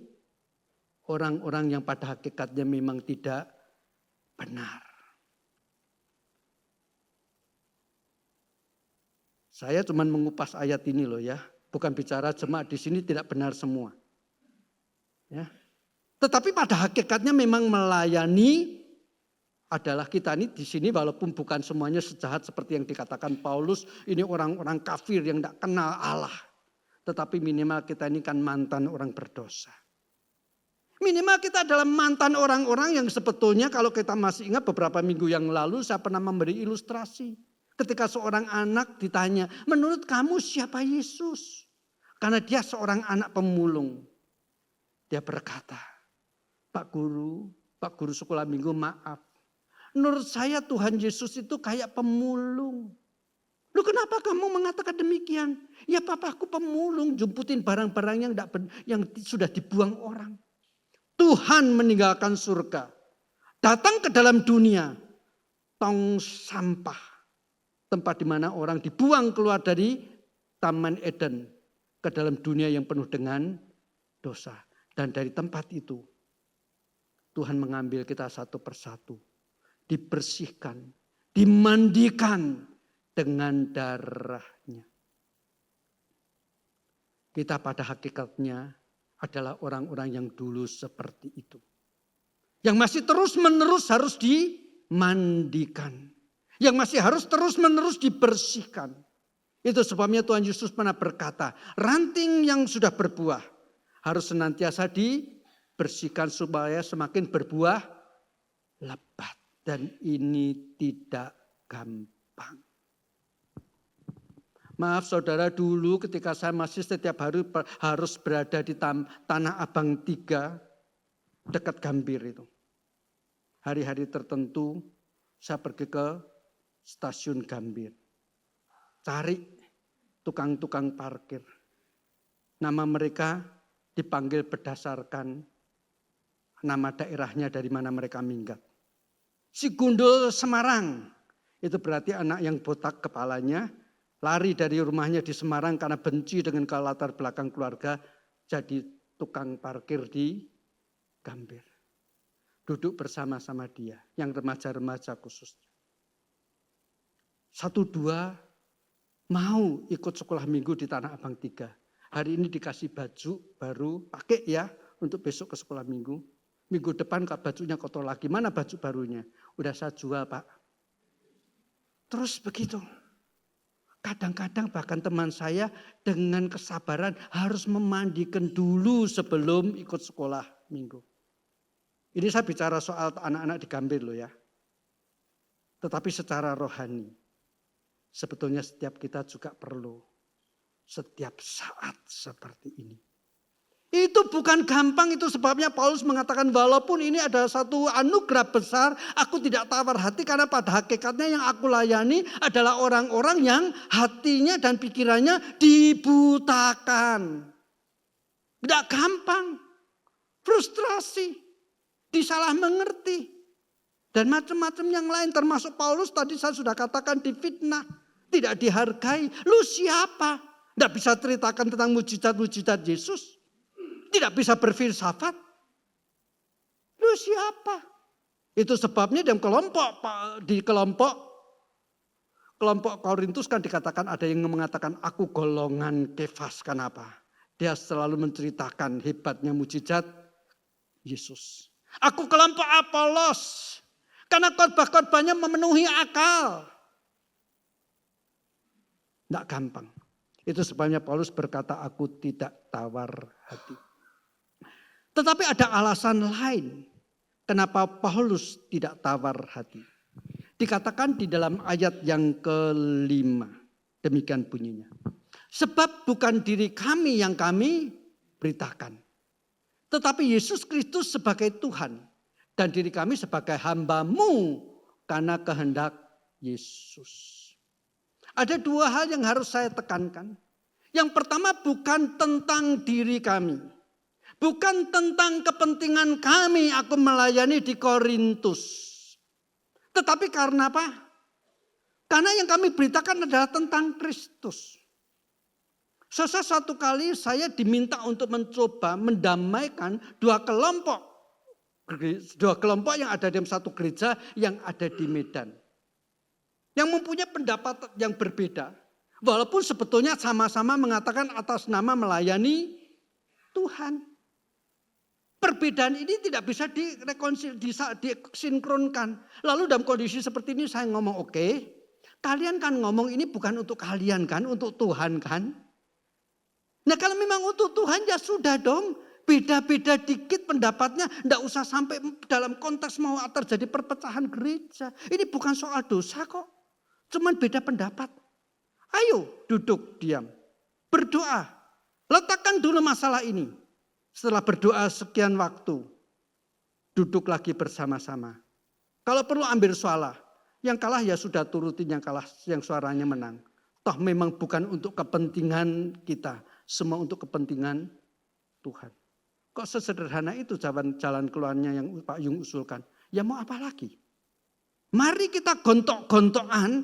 orang-orang yang pada hakikatnya memang tidak benar. Saya cuma mengupas ayat ini loh ya. Bukan bicara jemaat di sini tidak benar semua. Ya. Tetapi pada hakikatnya memang melayani adalah kita ini di sini walaupun bukan semuanya sejahat seperti yang dikatakan Paulus. Ini orang-orang kafir yang tidak kenal Allah. Tetapi minimal kita ini kan mantan orang berdosa. Minimal kita adalah mantan orang-orang yang sebetulnya kalau kita masih ingat beberapa minggu yang lalu saya pernah memberi ilustrasi. Ketika seorang anak ditanya, menurut kamu siapa Yesus? Karena dia seorang anak pemulung. Dia berkata, Pak Guru sekolah minggu maaf. Menurut saya Tuhan Yesus itu kayak pemulung. Lu kenapa kamu mengatakan demikian? Ya papaku pemulung, jumputin barang-barang yang sudah dibuang orang. Tuhan meninggalkan surga. Datang ke dalam dunia. Tong sampah. Tempat di mana orang dibuang keluar dari Taman Eden. Ke dalam dunia yang penuh dengan dosa. Dan dari tempat itu. Tuhan mengambil kita satu persatu. Dibersihkan. Dimandikan. Dengan darahnya. Kita pada hakikatnya adalah orang-orang yang dulu seperti itu. Yang masih terus-menerus harus dimandikan. Yang masih harus terus-menerus dibersihkan. Itu sebabnya Tuhan Yesus pernah berkata, ranting yang sudah berbuah harus senantiasa dibersihkan supaya semakin berbuah lebat. Dan ini tidak gampang. Maaf saudara, dulu ketika saya masih setiap hari harus berada di Tanah Abang 3 dekat Gambir itu. Hari-hari tertentu saya pergi ke stasiun Gambir. Cari tukang-tukang parkir. Nama mereka dipanggil berdasarkan nama daerahnya dari mana mereka minggat. Si Gundul Semarang, itu berarti anak yang botak kepalanya. Lari dari rumahnya di Semarang karena benci dengan latar belakang keluarga. Jadi tukang parkir di Gambir. Duduk bersama-sama dia. Yang remaja-remaja khususnya. 1-2 mau ikut sekolah minggu di Tanah Abang 3. Hari ini dikasih baju baru. Pakai ya untuk besok ke sekolah minggu. Minggu depan bajunya kotor lagi. Mana baju barunya? Udah saya jual Pak. Terus begitu. Kadang-kadang bahkan teman saya dengan kesabaran harus memandikan dulu sebelum ikut sekolah minggu. Ini saya bicara soal anak-anak di Gambir loh ya. Tetapi secara rohani, sebetulnya setiap kita juga perlu setiap saat seperti ini. Itu bukan gampang, itu sebabnya Paulus mengatakan walaupun ini adalah satu anugerah besar, aku tidak tawar hati karena pada hakikatnya yang aku layani adalah orang-orang yang hatinya dan pikirannya dibutakan. Tidak gampang, frustrasi, disalah mengerti, dan macam-macam yang lain termasuk Paulus tadi saya sudah katakan difitnah, tidak dihargai. Lu siapa? Tidak bisa ceritakan tentang mujizat-mujizat Yesus. Tidak bisa berfilsafat. Lu siapa? Itu sebabnya di kelompok Korintus kan dikatakan ada yang mengatakan aku golongan Kefas. Kenapa? Dia selalu menceritakan hebatnya mujizat Yesus. Aku kelompok Apolos. Karena khotbah-khotbahnya memenuhi akal. Tidak gampang. Itu sebabnya Paulus berkata aku tidak tawar hati. Tetapi ada alasan lain kenapa Paulus tidak tawar hati. Dikatakan di dalam ayat yang ke-5. Demikian bunyinya. Sebab bukan diri kami yang kami beritakan. Tetapi Yesus Kristus sebagai Tuhan. Dan diri kami sebagai hamba-Mu karena kehendak Yesus. Ada 2 hal yang harus saya tekankan. Yang pertama bukan tentang diri kami. Bukan tentang kepentingan kami aku melayani di Korintus. Tetapi karena apa? Karena yang kami beritakan adalah tentang Kristus. Suatu kali saya diminta untuk mencoba mendamaikan 2 kelompok yang ada dalam satu gereja yang ada di Medan. Yang mempunyai pendapat yang berbeda. Walaupun sebetulnya sama-sama mengatakan atas nama melayani Tuhan. Perbedaan ini tidak bisa disinkronkan. Lalu dalam kondisi seperti ini saya ngomong, oke, kalian kan ngomong ini bukan untuk kalian kan, untuk Tuhan kan. Nah kalau memang untuk Tuhan ya sudah dong. Beda-beda dikit pendapatnya, tidak usah sampai dalam konteks mau terjadi perpecahan gereja. Ini bukan soal dosa kok, cuman beda pendapat. Ayo duduk diam, berdoa, letakkan dulu masalah ini. Setelah berdoa sekian waktu, duduk lagi bersama-sama. Kalau perlu ambil suara, yang kalah ya sudah turutin yang kalah, yang suaranya menang. Toh memang bukan untuk kepentingan kita, semua untuk kepentingan Tuhan. Kok sesederhana itu jalan keluarnya yang Pak Yung usulkan? Ya mau apa lagi? Mari kita gontok-gontokan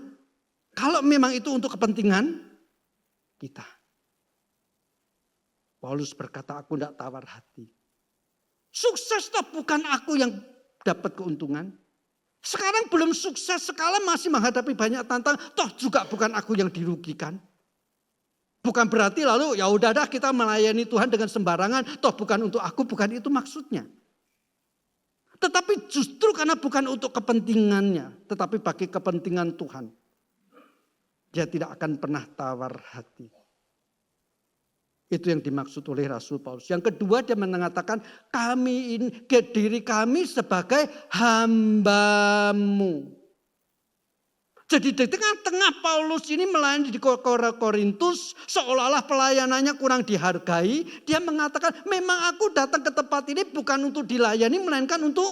kalau memang itu untuk kepentingan kita. Paulus berkata, aku tidak tawar hati. Sukses toh bukan aku yang dapat keuntungan. Sekarang belum sukses, sekarang masih menghadapi banyak tantangan, toh juga bukan aku yang dirugikan. Bukan berarti lalu ya udah dah kita melayani Tuhan dengan sembarangan, toh bukan untuk aku, bukan itu maksudnya. Tetapi justru karena bukan untuk kepentingannya, tetapi bagi kepentingan Tuhan. Dia tidak akan pernah tawar hati. Itu yang dimaksud oleh Rasul Paulus. Yang kedua dia mengatakan diri kami sebagai hambamu. Jadi di tengah-tengah Paulus ini melayani di Korintus, seolah-olah pelayanannya kurang dihargai. Dia mengatakan, memang aku datang ke tempat ini bukan untuk dilayani, melainkan untuk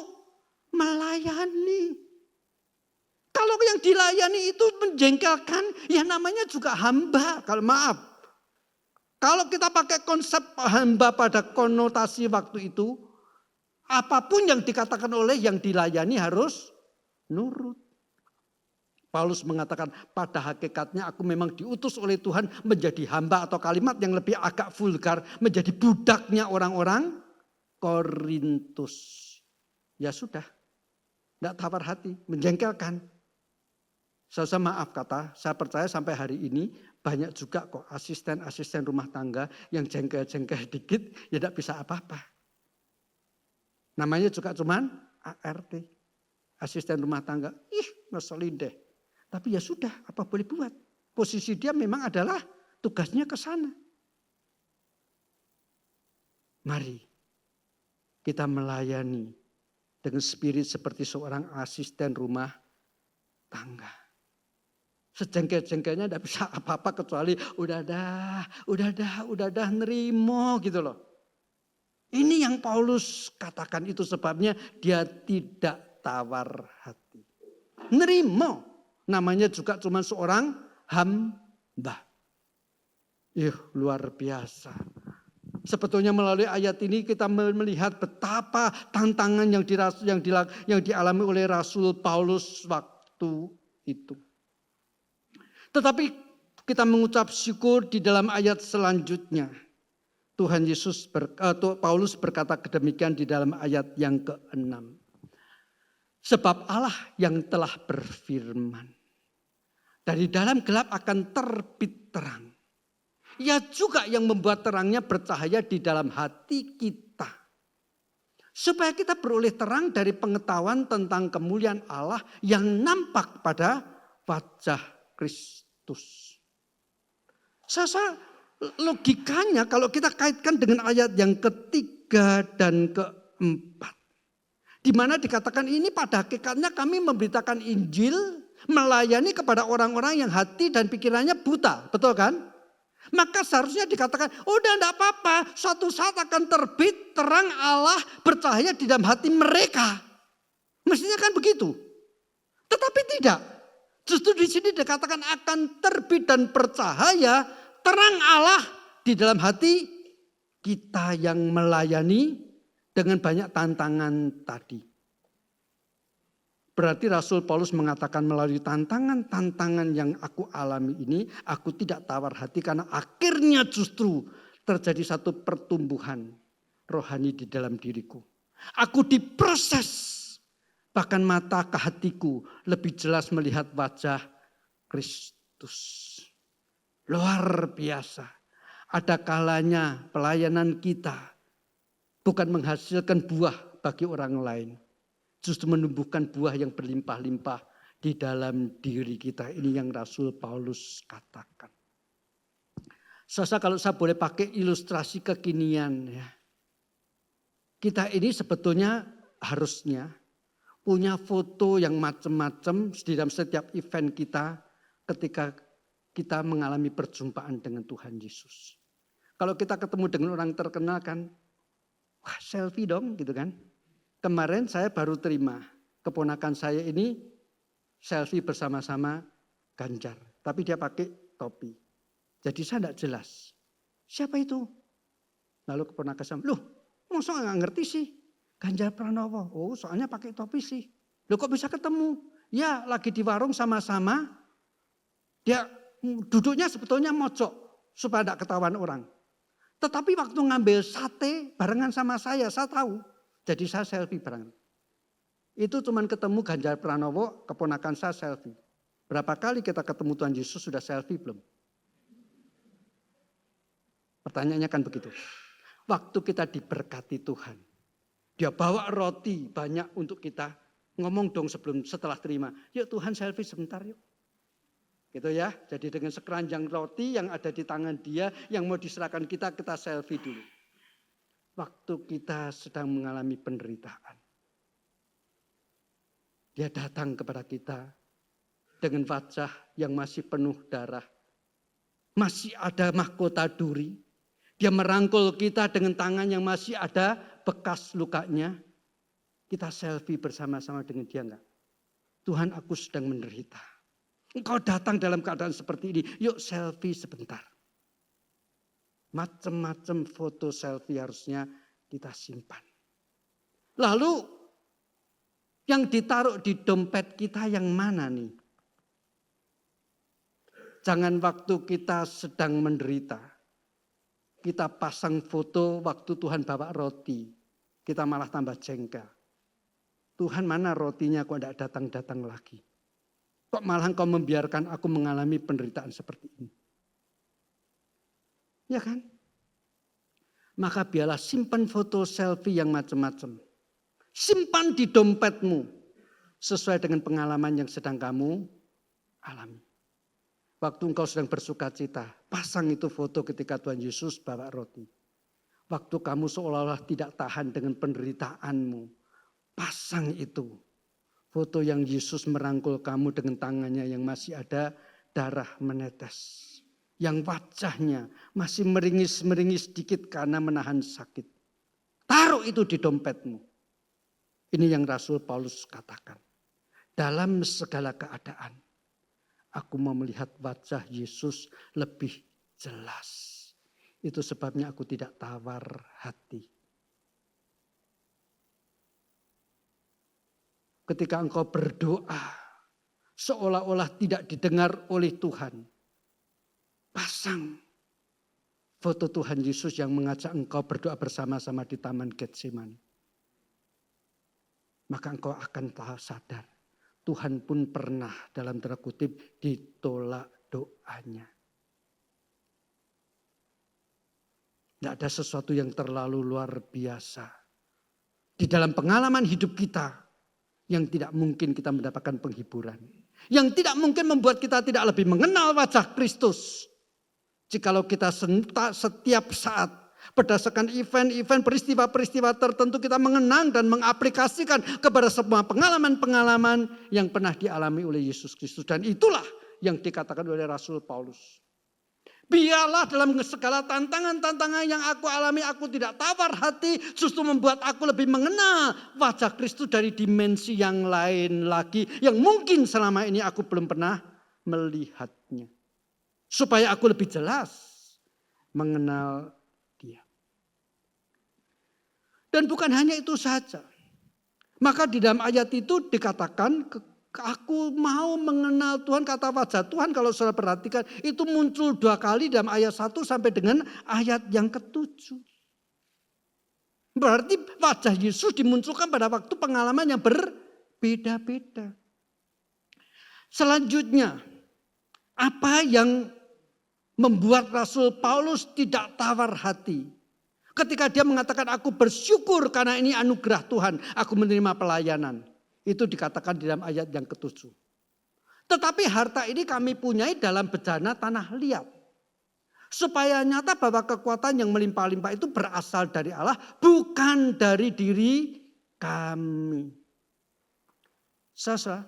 melayani. Kalau yang dilayani itu menjengkelkan, ya namanya juga hamba. Kalau maaf, kalau kita pakai konsep hamba pada konotasi waktu itu, apapun yang dikatakan oleh yang dilayani harus nurut. Paulus mengatakan pada hakikatnya aku memang diutus oleh Tuhan menjadi hamba, atau kalimat yang lebih agak vulgar, menjadi budaknya orang-orang Korintus. Ya sudah, tidak tawar hati, menjengkelkan. Saya maaf kata, saya percaya sampai hari ini banyak juga kok asisten-asisten rumah tangga yang jengkel-jengkel dikit ya tidak bisa apa-apa. Namanya juga cuman ART, asisten rumah tangga. Ngeselin deh. Tapi ya sudah, apa boleh buat. Posisi dia memang adalah tugasnya ke sana. Mari kita melayani dengan spirit seperti seorang asisten rumah tangga. Sejengkel-jengkelnya tidak bisa apa-apa kecuali udah dah nerimo gitu loh. Ini yang Paulus katakan, itu sebabnya dia tidak tawar hati. Nerimo. Namanya juga cuma seorang hamba. Luar biasa. Sebetulnya melalui ayat ini kita melihat betapa tantangan yang dialami oleh Rasul Paulus waktu itu. Tetapi kita mengucap syukur di dalam ayat selanjutnya. Paulus berkata demikian di dalam ayat yang ke-6. Sebab Allah yang telah berfirman, dari dalam gelap akan terbit terang. Ia juga yang membuat terangnya bercahaya di dalam hati kita. Supaya kita beroleh terang dari pengetahuan tentang kemuliaan Allah yang nampak pada wajah Kristus. Saya logikanya kalau kita kaitkan dengan ayat yang ketiga dan keempat. Di mana dikatakan ini pada hakikatnya kami memberitakan Injil, melayani kepada orang-orang yang hati dan pikirannya buta. Betul kan? Maka seharusnya dikatakan, udah enggak apa-apa, suatu saat akan terbit terang Allah bercahaya di dalam hati mereka. Mestinya kan begitu. Tetapi tidak. Justru di sini dikatakan akan terbit dan bercahaya terang Allah di dalam hati kita yang melayani dengan banyak tantangan tadi. Berarti Rasul Paulus mengatakan melalui tantangan-tantangan yang aku alami ini, aku tidak tawar hati karena akhirnya justru terjadi satu pertumbuhan rohani di dalam diriku. Aku diproses, bahkan mata ke hatiku lebih jelas melihat wajah Kristus. Luar biasa. Ada kalanya pelayanan kita bukan menghasilkan buah bagi orang lain. Justru menumbuhkan buah yang berlimpah-limpah di dalam diri kita. Ini yang Rasul Paulus katakan. Kalau saya boleh pakai ilustrasi kekinian ya. kita ini sebetulnya harusnya punya foto yang macam-macam di dalam setiap event kita ketika kita mengalami perjumpaan dengan Tuhan Yesus. Kalau kita ketemu dengan orang terkenal kan, wah selfie dong gitu kan. Kemarin saya baru terima keponakan saya ini selfie bersama-sama Ganjar. Tapi dia pakai topi. Jadi saya tidak jelas. Siapa itu? Lalu keponakan saya, loh masa nggak ngerti sih? Ganjar Pranowo. Oh soalnya pakai topi sih. Loh kok bisa ketemu? Ya lagi di warung sama-sama. Dia duduknya sebetulnya mojok supaya tidak ketahuan orang. Tetapi waktu ngambil sate barengan sama saya tahu. Jadi saya selfie barengan. Itu cuman ketemu Ganjar Pranowo, keponakan saya selfie. Berapa kali kita ketemu Tuhan Yesus sudah selfie belum? Pertanyaannya kan begitu. Waktu kita diberkati Tuhan, dia bawa roti banyak untuk kita. Ngomong dong setelah terima. Yuk Tuhan selfie sebentar yuk. Gitu ya. Jadi dengan sekeranjang roti yang ada di tangan dia. Yang mau diserahkan kita selfie dulu. Waktu kita sedang mengalami penderitaan. Dia datang kepada kita. Dengan wajah yang masih penuh darah. Masih ada mahkota duri. Dia merangkul kita dengan tangan yang masih ada bekas lukanya. Kita selfie bersama-sama dengan dia enggak? Tuhan aku sedang menderita. Engkau datang dalam keadaan seperti ini. Yuk selfie sebentar. Macam-macam foto selfie harusnya kita simpan. Lalu yang ditaruh di dompet kita yang mana nih? Jangan waktu kita sedang menderita. Kita pasang foto waktu Tuhan bawa roti. Kita malah tambah jengkel. Tuhan mana rotinya kok tidak datang-datang lagi. Kok malah engkau membiarkan aku mengalami penderitaan seperti ini. Ya kan? Maka biarlah simpan foto selfie yang macam-macam. Simpan di dompetmu. Sesuai dengan pengalaman yang sedang kamu alami. Waktu engkau sedang bersuka cita, pasang itu foto ketika Tuhan Yesus bawa roti. Waktu kamu seolah-olah tidak tahan dengan penderitaanmu, pasang itu. Foto yang Yesus merangkul kamu dengan tangannya yang masih ada darah menetes. Yang wajahnya masih meringis-meringis sedikit karena menahan sakit. Taruh itu di dompetmu. Ini yang Rasul Paulus katakan. Dalam segala keadaan. Aku mau melihat wajah Yesus lebih jelas. Itu sebabnya aku tidak tawar hati. Ketika engkau berdoa, seolah-olah tidak didengar oleh Tuhan. Pasang foto Tuhan Yesus yang mengajak engkau berdoa bersama-sama di Taman Getsemani. Maka engkau akan sadar. Tuhan pun pernah dalam tanda kutip ditolak doanya. Tidak ada sesuatu yang terlalu luar biasa. Di dalam pengalaman hidup kita yang tidak mungkin kita mendapatkan penghiburan. Yang tidak mungkin membuat kita tidak lebih mengenal wajah Kristus. Jikalau kita setiap saat berdasarkan event-event peristiwa-peristiwa tertentu kita mengenang dan mengaplikasikan kepada semua pengalaman-pengalaman yang pernah dialami oleh Yesus Kristus. Dan itulah yang dikatakan oleh Rasul Paulus. Biarlah dalam segala tantangan-tantangan yang aku alami, aku tidak tawar hati. Justru membuat aku lebih mengenal wajah Kristus dari dimensi yang lain lagi. Yang mungkin selama ini aku belum pernah melihatnya. Supaya aku lebih jelas mengenal dia. Dan bukan hanya itu saja. Maka di dalam ayat itu dikatakan, aku mau mengenal Tuhan, kata wajah Tuhan kalau saudara perhatikan itu muncul 2 kali dalam ayat 1 sampai dengan ayat yang ke-7. Berarti wajah Yesus dimunculkan pada waktu pengalaman yang berbeda-beda. Selanjutnya, apa yang membuat Rasul Paulus tidak tawar hati? Ketika dia mengatakan aku bersyukur karena ini anugerah Tuhan, aku menerima pelayanan. Itu dikatakan di dalam ayat yang ke-7. Tetapi harta ini kami punyai dalam bejana tanah liat. Supaya nyata bahwa kekuatan yang melimpah-limpah itu berasal dari Allah, bukan dari diri kami. Sasa,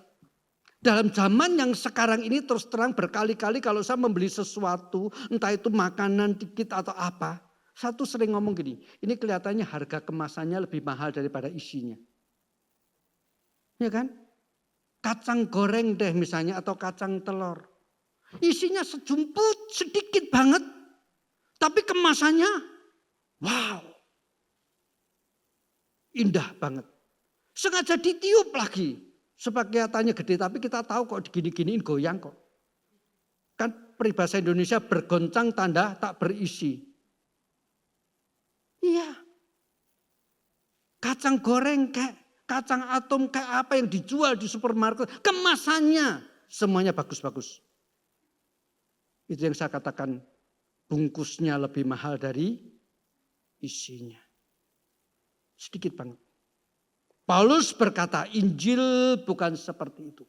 dalam zaman yang sekarang ini terus terang berkali-kali kalau saya membeli sesuatu, entah itu makanan dikit atau apa, satu sering ngomong gini, ini kelihatannya harga kemasannya lebih mahal daripada isinya. Ya kan? Kacang goreng deh misalnya atau kacang telur. Isinya sejumput sedikit banget. Tapi kemasannya wow. Indah banget. Sengaja ditiup lagi. Supaya kelihatannya gede tapi kita tahu kok digini-giniin goyang kok. Kan peribahasa Indonesia bergoncang tanda tak berisi. Iya. Kacang goreng kayak kacang atom kayak apa yang dijual di supermarket. Kemasannya semuanya bagus-bagus. Itu yang saya katakan bungkusnya lebih mahal dari isinya. Sedikit banget. Paulus berkata Injil bukan seperti itu.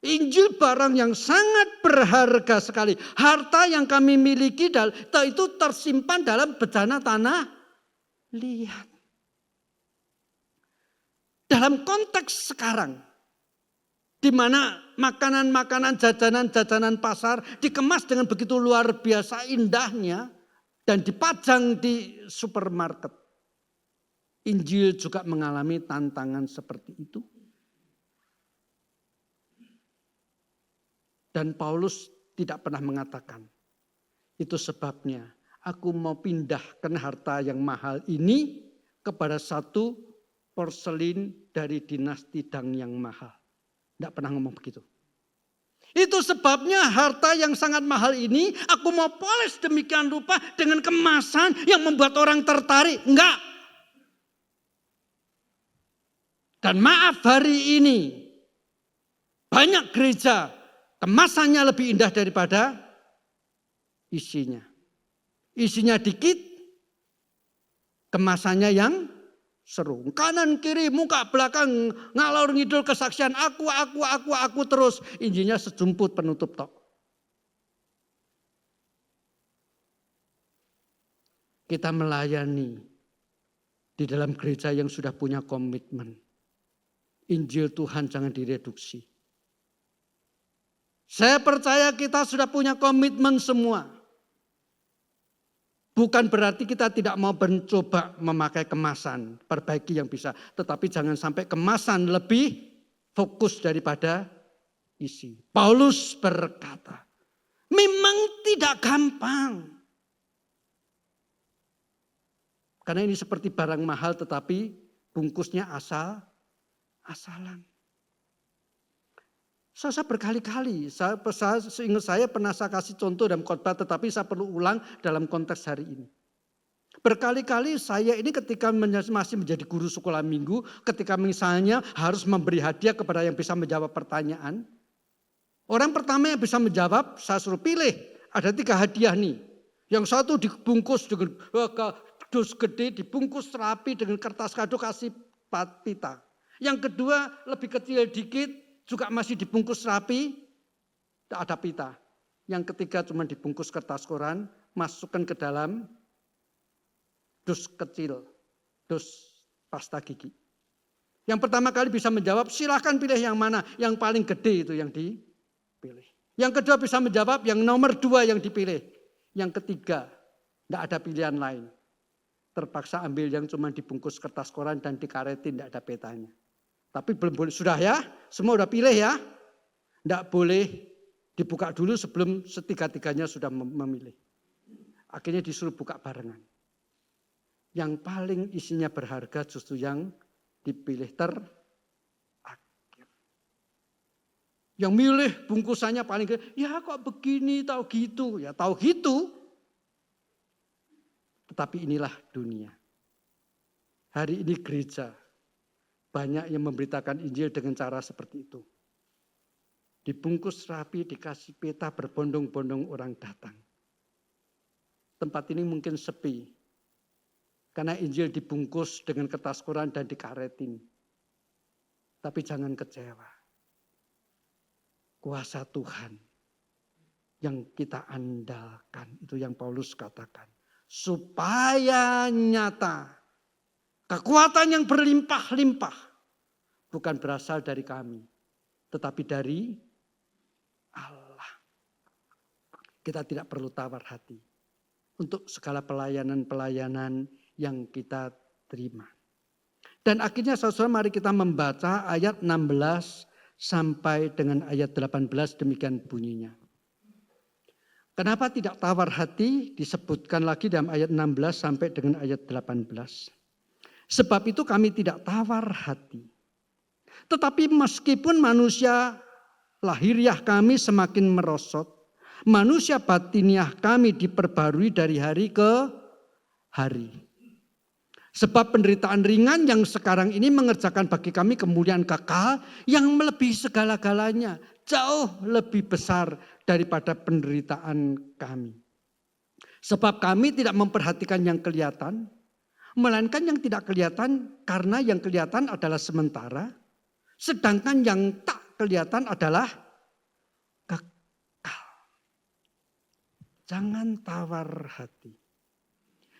Injil barang yang sangat berharga sekali. Harta yang kami miliki itu tersimpan dalam bejana tanah liat. Dalam konteks sekarang, di mana makanan-makanan, jajanan-jajanan pasar dikemas dengan begitu luar biasa indahnya dan dipajang di supermarket. Injil juga mengalami tantangan seperti itu. Dan Paulus tidak pernah mengatakan, itu sebabnya aku mau pindahkan harta yang mahal ini kepada satu porselin dari dinasti Dang yang mahal. Tidak pernah ngomong begitu. Itu sebabnya harta yang sangat mahal ini aku mau poles demikian rupa dengan kemasan yang membuat orang tertarik. Enggak. Dan maaf hari ini banyak gereja kemasannya lebih indah daripada isinya. Isinya dikit, kemasannya yang seru. Kanan kiri muka belakang ngalor ngidul kesaksian aku terus. Injilnya sejumput penutup tok. Kita melayani di dalam gereja yang sudah punya komitmen. Injil Tuhan jangan direduksi. Saya percaya kita sudah punya komitmen semua. Bukan berarti kita tidak mau mencoba memakai kemasan, perbaiki yang bisa. Tetapi jangan sampai kemasan lebih fokus daripada isi. Paulus berkata, memang tidak gampang. Karena ini seperti barang mahal tetapi bungkusnya asalan. Saya berkali-kali, seingat saya pernah saya kasih contoh dalam khotbah tetapi saya perlu ulang dalam konteks hari ini. Berkali-kali saya ini ketika masih menjadi guru sekolah minggu, ketika misalnya harus memberi hadiah kepada yang bisa menjawab pertanyaan. Orang pertama yang bisa menjawab, saya suruh pilih. Ada 3 hadiah nih. Yang satu dibungkus dengan dus gede, dibungkus rapi dengan kertas kado kasih pita. Yang kedua lebih kecil dikit, juga masih dibungkus rapi, tidak ada pita. Yang ketiga cuma dibungkus kertas koran, masukkan ke dalam dus kecil, dus pasta gigi. Yang pertama kali bisa menjawab, silahkan pilih yang mana. Yang paling gede itu yang dipilih. Yang kedua bisa menjawab, yang nomor 2 yang dipilih. Yang ketiga, tidak ada pilihan lain. Terpaksa ambil yang cuma dibungkus kertas koran dan dikaretin, tidak ada petanya. Tapi belum boleh, sudah ya, semua udah pilih ya. Tidak boleh dibuka dulu sebelum setiga-tiganya sudah memilih. Akhirnya disuruh buka barengan. Yang paling isinya berharga justru yang dipilih terakhir. Yang milih bungkusannya paling gede, ya kok begini, tahu gitu. Ya tahu gitu. Tetapi inilah dunia. Hari ini gereja banyak yang memberitakan Injil dengan cara seperti itu. Dibungkus rapi, dikasih peta, berbondong-bondong orang datang. Tempat ini mungkin sepi. Karena Injil dibungkus dengan kertas koran dan dikaretin. Tapi jangan kecewa. Kuasa Tuhan yang kita andalkan. Itu yang Paulus katakan. Supaya nyata kekuatan yang berlimpah-limpah bukan berasal dari kami, tetapi dari Allah. Kita tidak perlu tawar hati untuk segala pelayanan-pelayanan yang kita terima. Dan akhirnya saudara, mari kita membaca ayat 16 sampai dengan ayat 18, demikian bunyinya. Kenapa tidak tawar hati? Disebutkan lagi dalam ayat 16 sampai dengan ayat 18. Sebab itu kami tidak tawar hati. Tetapi meskipun manusia lahiriah kami semakin merosot, manusia batiniah kami diperbarui dari hari ke hari. Sebab penderitaan ringan yang sekarang ini mengerjakan bagi kami kemuliaan kekal yang melebihi segala-galanya, jauh lebih besar daripada penderitaan kami. Sebab kami tidak memperhatikan yang kelihatan, melainkan yang tidak kelihatan, karena yang kelihatan adalah sementara, sedangkan yang tak kelihatan adalah kekal. Jangan tawar hati.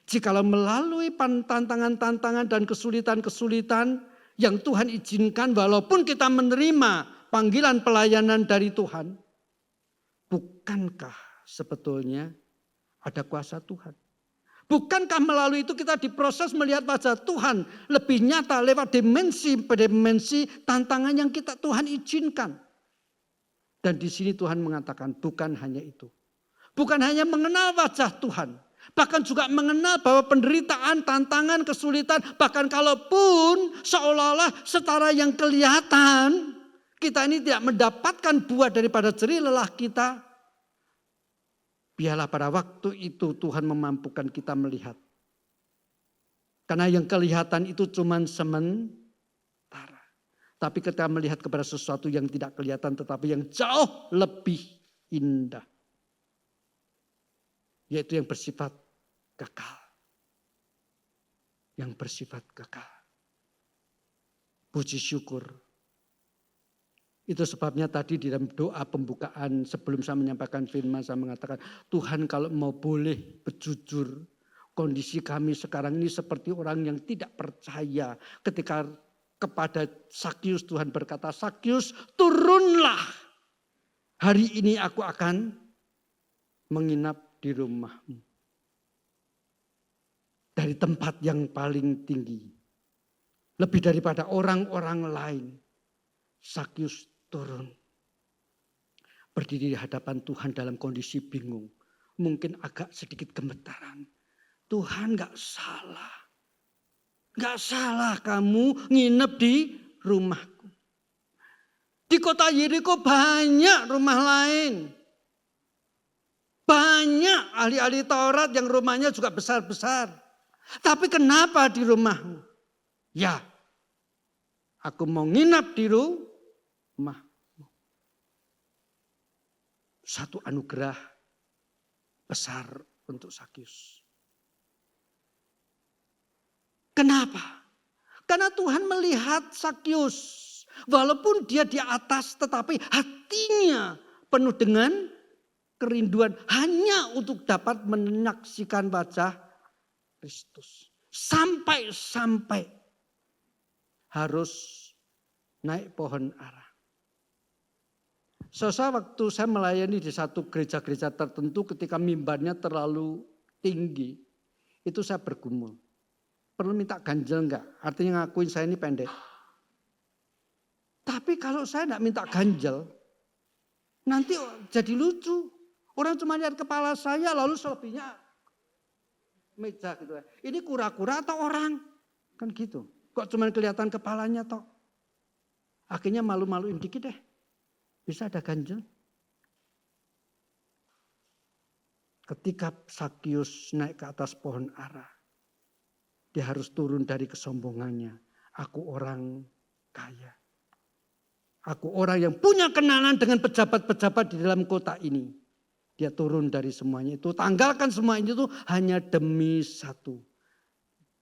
Jikalau melalui tantangan-tantangan dan kesulitan-kesulitan yang Tuhan izinkan, walaupun kita menerima panggilan pelayanan dari Tuhan, bukankah sebetulnya ada kuasa Tuhan? Bukankah melalui itu kita diproses melihat wajah Tuhan lebih nyata lewat dimensi tantangan yang Tuhan izinkan? Dan di sini Tuhan mengatakan bukan hanya itu. Bukan hanya mengenal wajah Tuhan, bahkan juga mengenal bahwa penderitaan, tantangan, kesulitan, bahkan kalaupun seolah-olah setara yang kelihatan, kita ini tidak mendapatkan buah daripada jerih lelah kita. Biarlah pada waktu itu Tuhan memampukan kita melihat. Karena yang kelihatan itu cuma sementara. Tapi kita melihat kepada sesuatu yang tidak kelihatan tetapi yang jauh lebih indah. Yaitu yang bersifat kekal. Yang bersifat kekal. Puji syukur. Itu sebabnya tadi di dalam doa pembukaan sebelum saya menyampaikan firman saya mengatakan, Tuhan kalau mau boleh berjujur, kondisi kami sekarang ini seperti orang yang tidak percaya. Ketika kepada Sakyus Tuhan berkata, Sakyus turunlah. Hari ini aku akan menginap di rumahmu. Dari tempat yang paling tinggi. Lebih daripada orang-orang lain. Sakyus turun. Berdiri di hadapan Tuhan dalam kondisi bingung. Mungkin agak sedikit gemetaran. Tuhan gak salah. Gak salah kamu nginep di rumahku. Di kota Yeriko banyak rumah lain. Banyak ahli-ahli Taurat yang rumahnya juga besar-besar. Tapi kenapa di rumahmu? Ya, aku mau nginap di rumahmu. Satu anugerah besar untuk Sakyus. Kenapa? Karena Tuhan melihat Sakyus. Walaupun dia di atas tetapi hatinya penuh dengan kerinduan. Hanya untuk dapat menyaksikan wajah Kristus. Sampai-sampai harus naik pohon ara. Waktu saya melayani di satu gereja-gereja tertentu ketika mimbarnya terlalu tinggi. Itu saya bergumul. Perlu minta ganjel enggak? Artinya ngakuin saya ini pendek. Tapi kalau saya enggak minta ganjel, nanti jadi lucu. Orang cuma lihat kepala saya lalu selebihnya meja gitu. Ini kura-kura atau orang? Kan gitu. Kok cuma kelihatan kepalanya toh? Akhirnya malu-maluin dikit deh. Bisa ada ganjel. Ketika Sakyus naik ke atas pohon ara. Dia harus turun dari kesombongannya. Aku orang kaya. Aku orang yang punya kenalan dengan pejabat-pejabat di dalam kota ini. Dia turun dari semuanya itu. Tanggalkan semua ini itu hanya demi satu.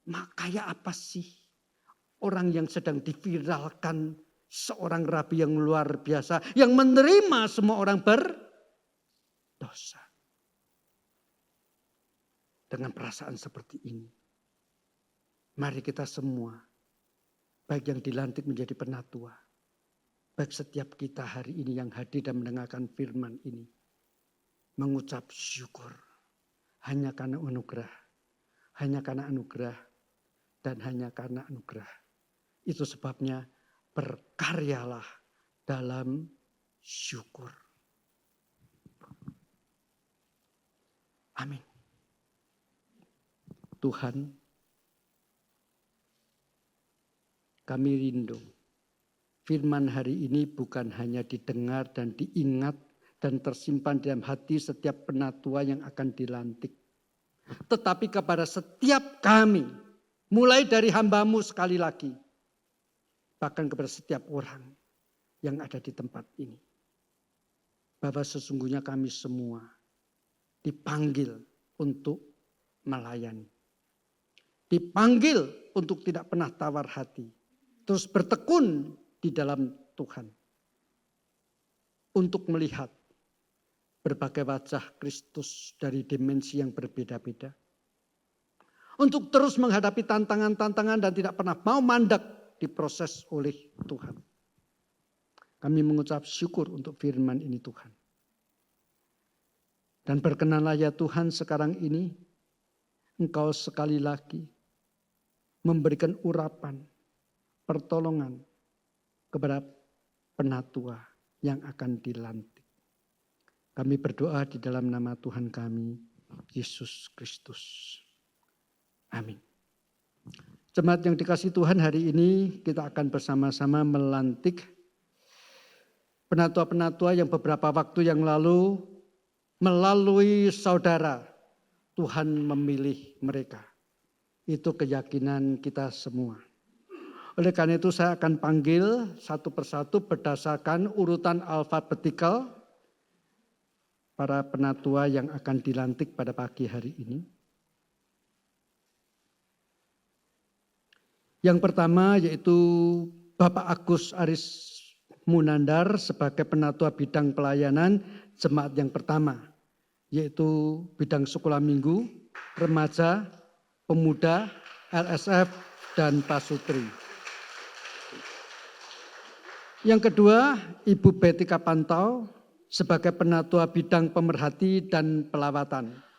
Makanya apa sih orang yang sedang diviralkan seorang rabi yang luar biasa. Yang menerima semua orang dosa. Dengan perasaan seperti ini, mari kita semua, baik yang dilantik menjadi penatua, baik setiap kita hari ini yang hadir dan mendengarkan firman ini, mengucap syukur hanya karena anugerah, dan hanya karena anugerah. Itu sebabnya berkaryalah dalam syukur. Amin. Tuhan, kami rindu firman hari ini bukan hanya didengar dan diingat dan tersimpan dalam hati setiap penatua yang akan dilantik. Tetapi kepada setiap kami, mulai dari hamba-Mu sekali lagi, bahkan kepada setiap orang yang ada di tempat ini. Bahwa sesungguhnya kami semua dipanggil untuk melayani. Dipanggil untuk tidak pernah tawar hati. Terus bertekun di dalam Tuhan. Untuk melihat berbagai wajah Kristus dari dimensi yang berbeda-beda. Untuk terus menghadapi tantangan-tantangan dan tidak pernah mau mandek diproses oleh Tuhan. Kami mengucap syukur untuk firman ini Tuhan. Dan berkenanlah ya Tuhan sekarang ini Engkau sekali lagi memberikan urapan, pertolongan kepada penatua yang akan dilantik. Kami berdoa di dalam nama Tuhan kami, Yesus Kristus. Amin. Jemaat yang dikasihi Tuhan, hari ini kita akan bersama-sama melantik penatua-penatua yang beberapa waktu yang lalu melalui saudara Tuhan memilih mereka. Itu keyakinan kita semua. Oleh karena itu saya akan panggil satu persatu berdasarkan urutan alfabetikal para penatua yang akan dilantik pada pagi hari ini. Yang pertama yaitu Bapak Agus Aris Munandar sebagai penatua bidang pelayanan jemaat yang pertama, yaitu bidang sekolah minggu, remaja, pemuda, LSF, dan pasutri. Yang kedua, Ibu Betty Kapantau sebagai penatua bidang pemerhati dan pelawatan.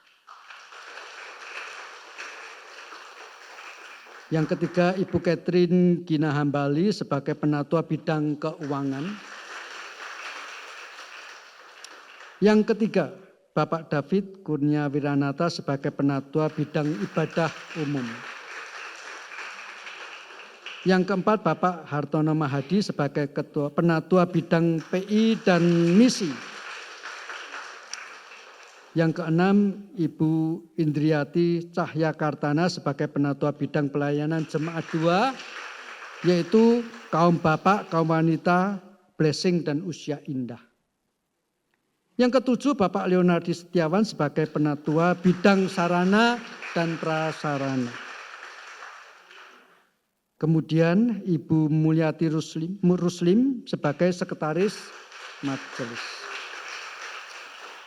Yang ketiga, Ibu Catherine Gina Hambali sebagai penatua bidang keuangan. Yang ketiga, Bapak David Kurnia Wiranata sebagai penatua bidang ibadah umum. Yang keempat, Bapak Hartono Mahadi sebagai penatua bidang PI dan misi. Yang keenam, Ibu Indriati Cahya Kartana sebagai penatua bidang pelayanan jemaat 2, yaitu kaum bapak, kaum wanita, blessing dan usia indah. Yang ketujuh, Bapak Leonardi Setiawan sebagai penatua bidang sarana dan prasarana. Kemudian Ibu Mulyati Ruslim sebagai sekretaris majelis.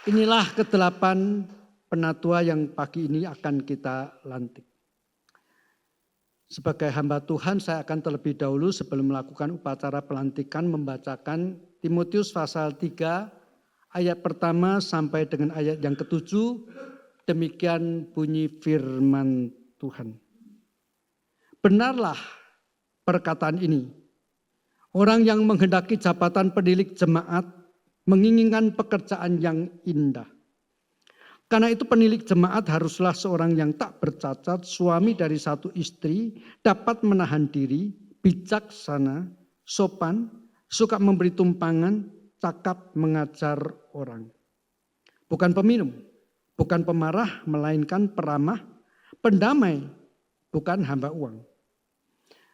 Inilah ke-8 penatua yang pagi ini akan kita lantik. Sebagai hamba Tuhan, saya akan terlebih dahulu sebelum melakukan upacara pelantikan membacakan Timotius pasal 3 ayat pertama sampai dengan ayat yang ke-7. Demikian bunyi firman Tuhan. Benarlah perkataan ini. Orang yang menghendaki jabatan pendidik jemaat menginginkan pekerjaan yang indah. Karena itu penilik jemaat haruslah seorang yang tak bercacat, suami dari satu istri, dapat menahan diri, bijaksana, sopan, suka memberi tumpangan, cakap mengajar orang. Bukan peminum, bukan pemarah, melainkan peramah, pendamai, bukan hamba uang.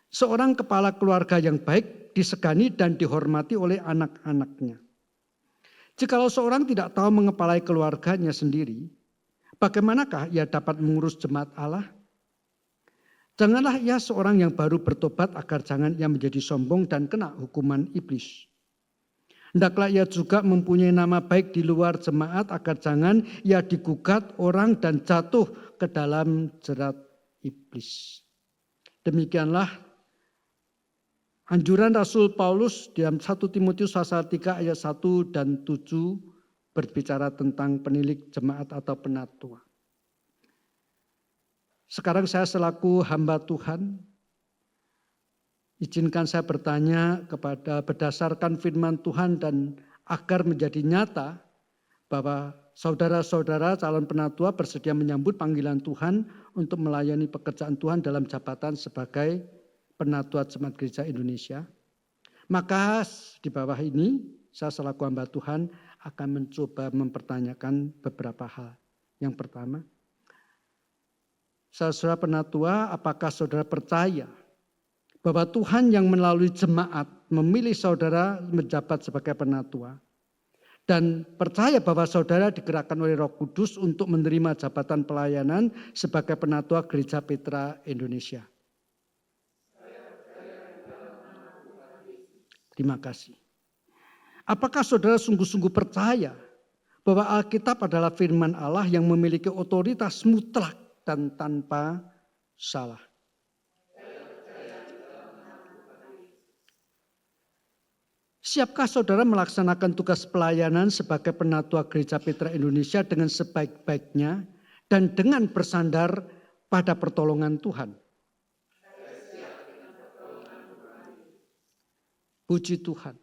Seorang kepala keluarga yang baik disegani dan dihormati oleh anak-anaknya. Jikalau seorang tidak tahu mengepalai keluarganya sendiri, bagaimanakah ia dapat mengurus jemaat Allah? Janganlah ia seorang yang baru bertobat agar jangan ia menjadi sombong dan kena hukuman iblis. Hendaklah ia juga mempunyai nama baik di luar jemaat agar jangan ia digugat orang dan jatuh ke dalam jerat iblis. Demikianlah anjuran Rasul Paulus dalam 1 Timotius pasal 3 ayat 1 dan 7 berbicara tentang penilik jemaat atau penatua. Sekarang saya selaku hamba Tuhan, izinkan saya bertanya kepada berdasarkan firman Tuhan dan agar menjadi nyata bahwa saudara-saudara calon penatua bersedia menyambut panggilan Tuhan untuk melayani pekerjaan Tuhan dalam jabatan sebagai penatua Jemaat Gereja Indonesia. Maka di bawah ini saya selaku hamba Tuhan akan mencoba mempertanyakan beberapa hal. Yang pertama, saudara penatua, apakah saudara percaya bahwa Tuhan yang melalui jemaat memilih saudara menjabat sebagai penatua? Dan percaya bahwa saudara digerakkan oleh Roh Kudus untuk menerima jabatan pelayanan sebagai penatua Gereja Petra Indonesia? Terima kasih. Apakah saudara sungguh-sungguh percaya bahwa Alkitab adalah firman Allah yang memiliki otoritas mutlak dan tanpa salah? Siapkah saudara melaksanakan tugas pelayanan sebagai penatua Gereja Petra Indonesia dengan sebaik-baiknya dan dengan bersandar pada pertolongan Tuhan? Puji Tuhan.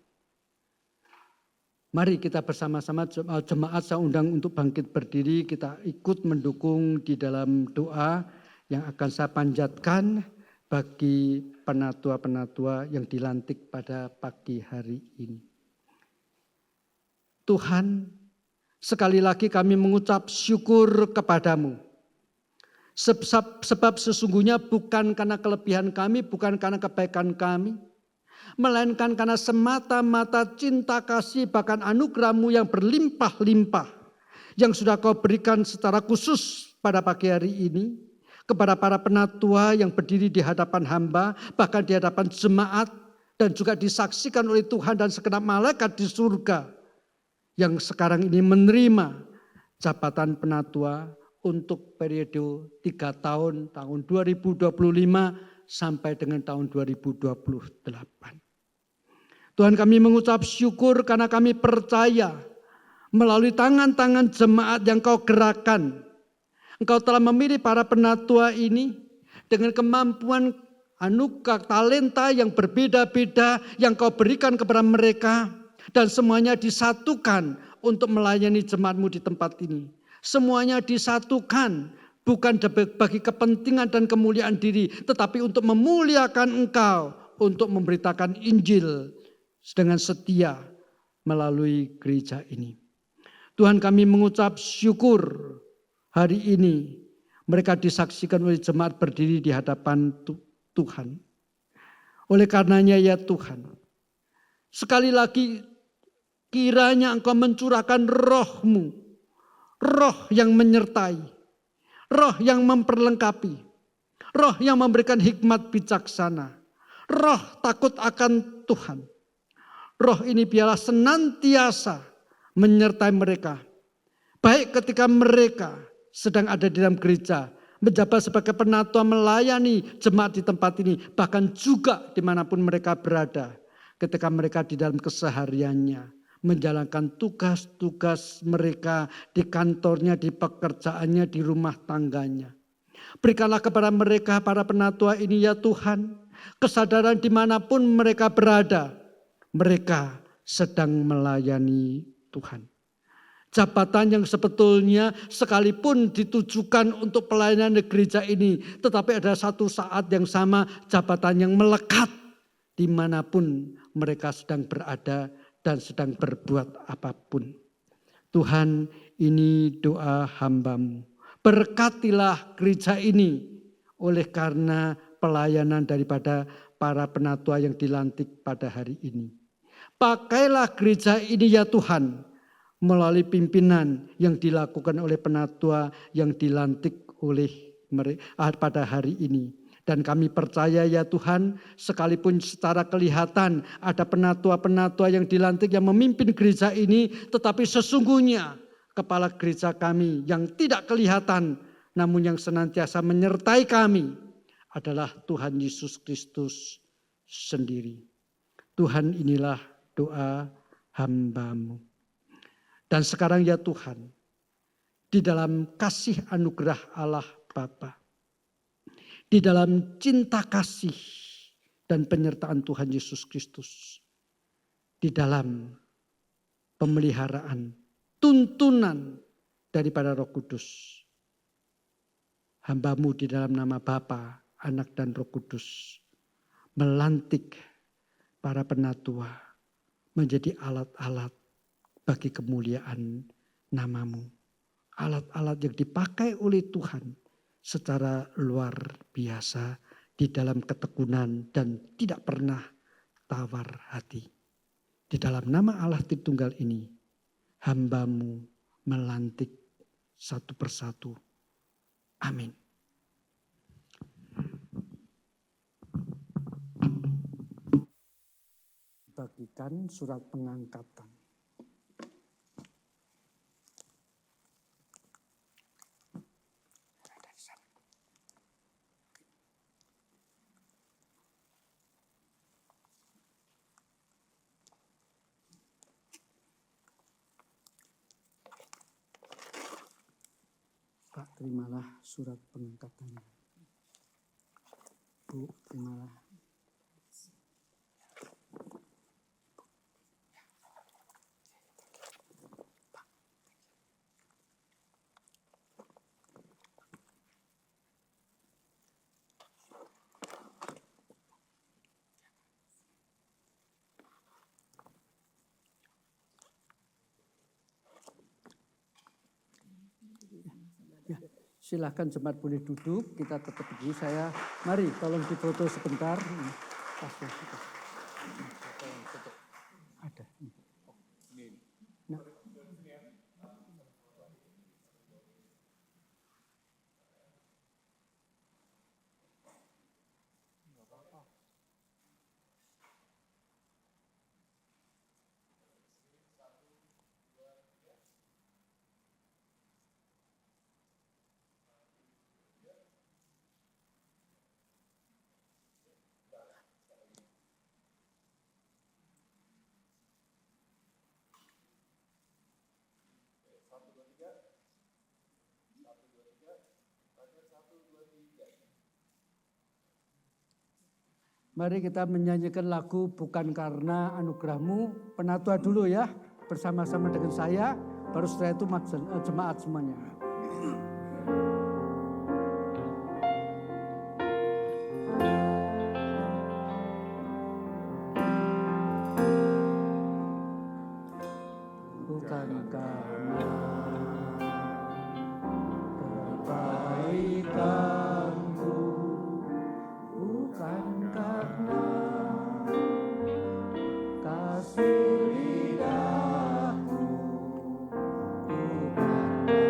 Mari kita bersama-sama jemaat saya undang untuk bangkit berdiri, kita ikut mendukung di dalam doa yang akan saya panjatkan bagi penatua-penatua yang dilantik pada pagi hari ini. Tuhan, sekali lagi kami mengucap syukur kepadamu. Sebab sesungguhnya bukan karena kelebihan kami, bukan karena kebaikan kami, melainkan karena semata-mata cinta kasih bahkan anugerah-Mu yang berlimpah-limpah yang sudah Kau berikan secara khusus pada pagi hari ini kepada para penatua yang berdiri di hadapan hamba, bahkan di hadapan jemaat, dan juga disaksikan oleh Tuhan dan segenap malaikat di surga yang sekarang ini menerima jabatan penatua untuk periode 3 tahun 2025 sampai dengan tahun 2028. Tuhan, kami mengucap syukur karena kami percaya melalui tangan-tangan jemaat yang Kau gerakan, Engkau telah memilih para penatua ini dengan kemampuan anugerah talenta yang berbeda-beda yang Kau berikan kepada mereka, dan semuanya disatukan untuk melayani jemaat-Mu di tempat ini. Semuanya disatukan bukan bagi kepentingan dan kemuliaan diri, tetapi untuk memuliakan Engkau, untuk memberitakan Injil dengan setia melalui gereja ini. Tuhan, kami mengucap syukur hari ini mereka disaksikan oleh jemaat berdiri di hadapan Tuhan. Oleh karenanya ya Tuhan, sekali lagi kiranya Engkau mencurahkan roh-Mu, roh yang menyertai, roh yang memperlengkapi, roh yang memberikan hikmat bijaksana, roh takut akan Tuhan. Roh ini biarlah senantiasa menyertai mereka, baik ketika mereka sedang ada di dalam gereja, menjabat sebagai penatua melayani jemaat di tempat ini, bahkan juga dimanapun mereka berada, ketika mereka di dalam kesehariannya, menjalankan tugas-tugas mereka di kantornya, di pekerjaannya, di rumah tangganya. Berikanlah kepada mereka, para penatua ini ya Tuhan, kesadaran dimanapun mereka berada, mereka sedang melayani Tuhan. Jabatan yang sebetulnya sekalipun ditujukan untuk pelayanan di gereja ini, tetapi ada satu saat yang sama jabatan yang melekat dimanapun mereka sedang berada dan sedang berbuat apapun. Tuhan, ini doa hamba-Mu. Berkatilah gereja ini oleh karena pelayanan daripada para penatua yang dilantik pada hari ini. Pakailah gereja ini ya Tuhan, melalui pimpinan yang dilakukan oleh penatua yang dilantik oleh mereka pada hari ini. Dan kami percaya ya Tuhan, sekalipun secara kelihatan ada penatua-penatua yang dilantik yang memimpin gereja ini, tetapi sesungguhnya kepala gereja kami yang tidak kelihatan, namun yang senantiasa menyertai kami adalah Tuhan Yesus Kristus sendiri. Tuhan, inilah doa hamba-Mu. Dan sekarang ya Tuhan, di dalam kasih anugerah Allah Bapa, di dalam cinta kasih dan penyertaan Tuhan Yesus Kristus, di dalam pemeliharaan, tuntunan daripada Roh Kudus, hamba-Mu di dalam nama Bapa, Anak dan Roh Kudus melantik para penatua menjadi alat-alat bagi kemuliaan nama-Mu. Alat-alat yang dipakai oleh Tuhan secara luar biasa di dalam ketekunan dan tidak pernah tawar hati. Di dalam nama Allah Tritunggal ini, hamba-Mu melantik satu persatu. Amin. Bagikan surat pengangkatan. Pak, terimalah surat pengangkatannya. Bu, terimalah. Ya, silahkan jemaat boleh duduk, kita tetap berdiri. Mari tolong difoto sebentar. Ada. Nah. Mari kita menyanyikan lagu Bukan Karena Anugerah-Mu. Penatua dulu ya, bersama-sama dengan saya. Baru setelah itu jemaat semuanya. Bukan karena kebaikanku, bukan karena kasih lidahku, bukan karena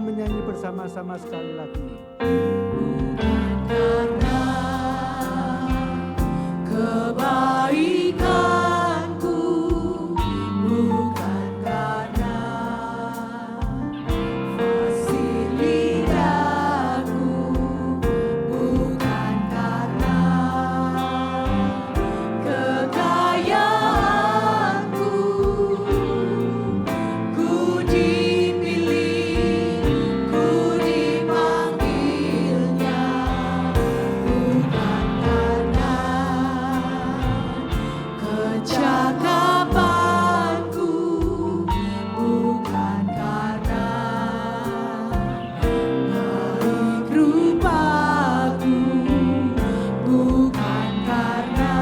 menyanyi bersama-sama sekali lagi. Karena kebaikanku, bukan karena fasilitasku, bukan karena kekayaanku, ku dipilih, ku dipanggilnya, bukan karena kecakapanku, bukan karena baik rupaku, bukan karena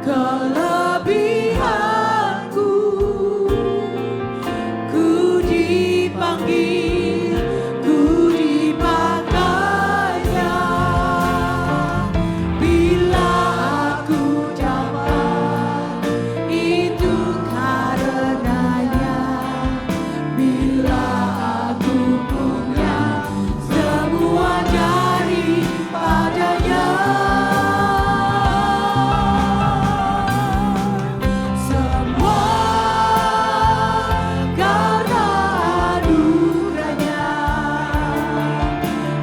kelebihanku, ku dipanggil, ku dipakainya. Bila aku dapat, itu karenanya. Bila aku punya semua daripadanya, semua karena anugerahnya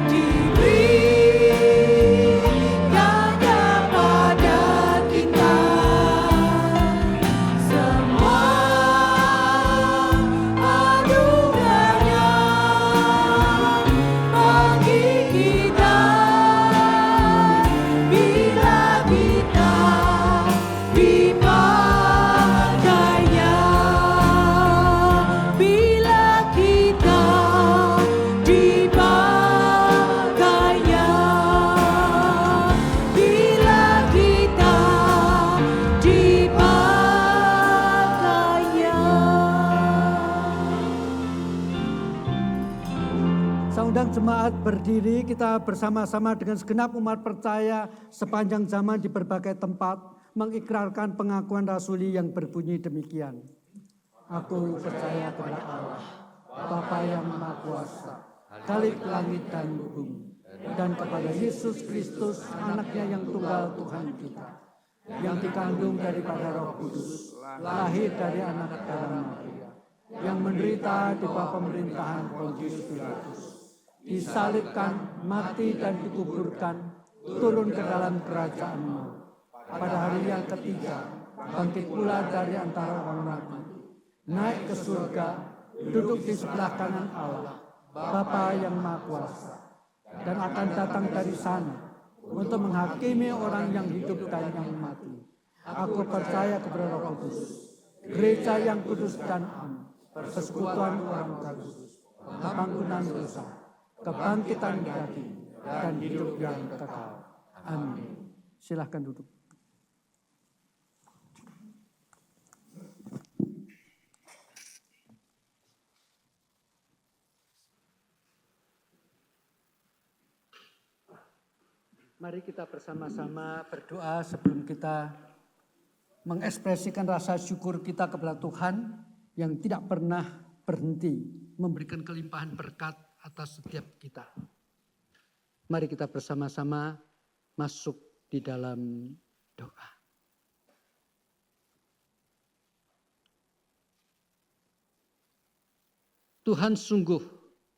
diberikannya pada kita. Semua anugerahnya bagi kita. Bila kita dipakainya, bila kita dipakainya, bila kita dipakainya. Saya undang jemaat berdiri, kita bersama-sama dengan segenap umat percaya sepanjang zaman di berbagai tempat mengikrarkan pengakuan rasuli yang berbunyi demikian. Aku percaya kepada Allah, Bapa yang Maha Kuasa, Khalik langit dan bumi, dan kepada Yesus Kristus, anaknya yang tunggal Tuhan kita, yang dikandung daripada Roh Kudus, lahir dari anak darah Maria, yang menderita di bawah pemerintahan Pontius Pilatus, disalibkan, mati dan dikuburkan, turun ke dalam kerajaan maut. Pada hari yang ketiga, bangkit pula dari antara orang mati, naik ke surga, duduk di sebelah kanan Allah, Bapa yang Maha Kuasa, dan akan datang dari sana untuk menghakimi orang yang hidup dan yang mati. Aku percaya kepada Roh Kudus, gereja yang kudus dan am, persekutuan orang kudus, pengampunan dosa, kebangkitan daging, dan hidup yang kekal. Amin. Silahkan duduk. Mari kita bersama-sama berdoa sebelum kita mengekspresikan rasa syukur kita kepada Tuhan yang tidak pernah berhenti memberikan kelimpahan berkat atas setiap kita. Mari kita bersama-sama masuk di dalam doa. Tuhan, sungguh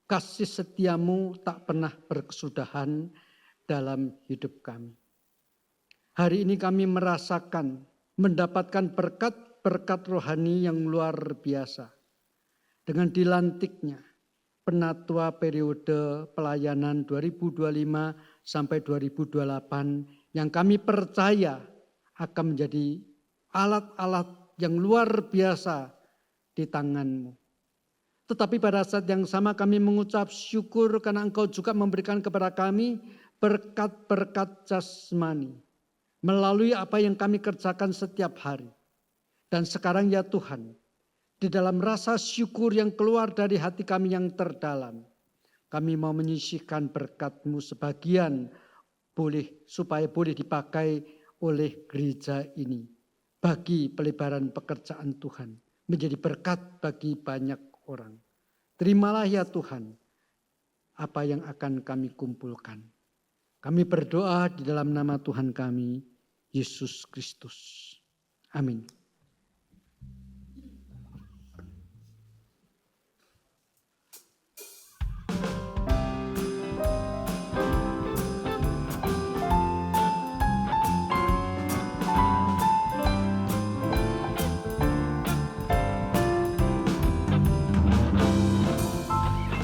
kasih setiamu tak pernah berkesudahan dalam hidup kami. Hari ini kami merasakan, mendapatkan berkat-berkat rohani yang luar biasa. Dengan dilantiknya penatua periode pelayanan 2025 sampai 2028 yang kami percaya akan menjadi alat-alat yang luar biasa di tangan-Mu. Tetapi pada saat yang sama kami mengucap syukur karena Engkau juga memberikan kepada kami berkat-berkat jasmani melalui apa yang kami kerjakan setiap hari. Dan sekarang ya Tuhan, di dalam rasa syukur yang keluar dari hati kami yang terdalam, kami mau menyisihkan berkat-Mu sebagian supaya boleh dipakai oleh gereja ini bagi pelebaran pekerjaan Tuhan, menjadi berkat bagi banyak orang. terimalah ya Tuhan apa yang akan kami kumpulkan. Kami berdoa di dalam nama Tuhan kami, Yesus Kristus. Amin.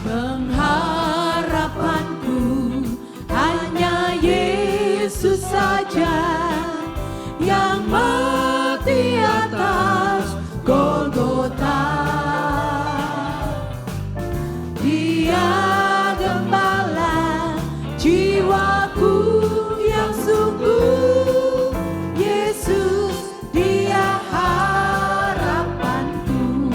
Pengharapanku hanya Yesus saja yang mati atas Golgota. Dia gembala jiwaku yang sungguh, Yesus dia harapanku.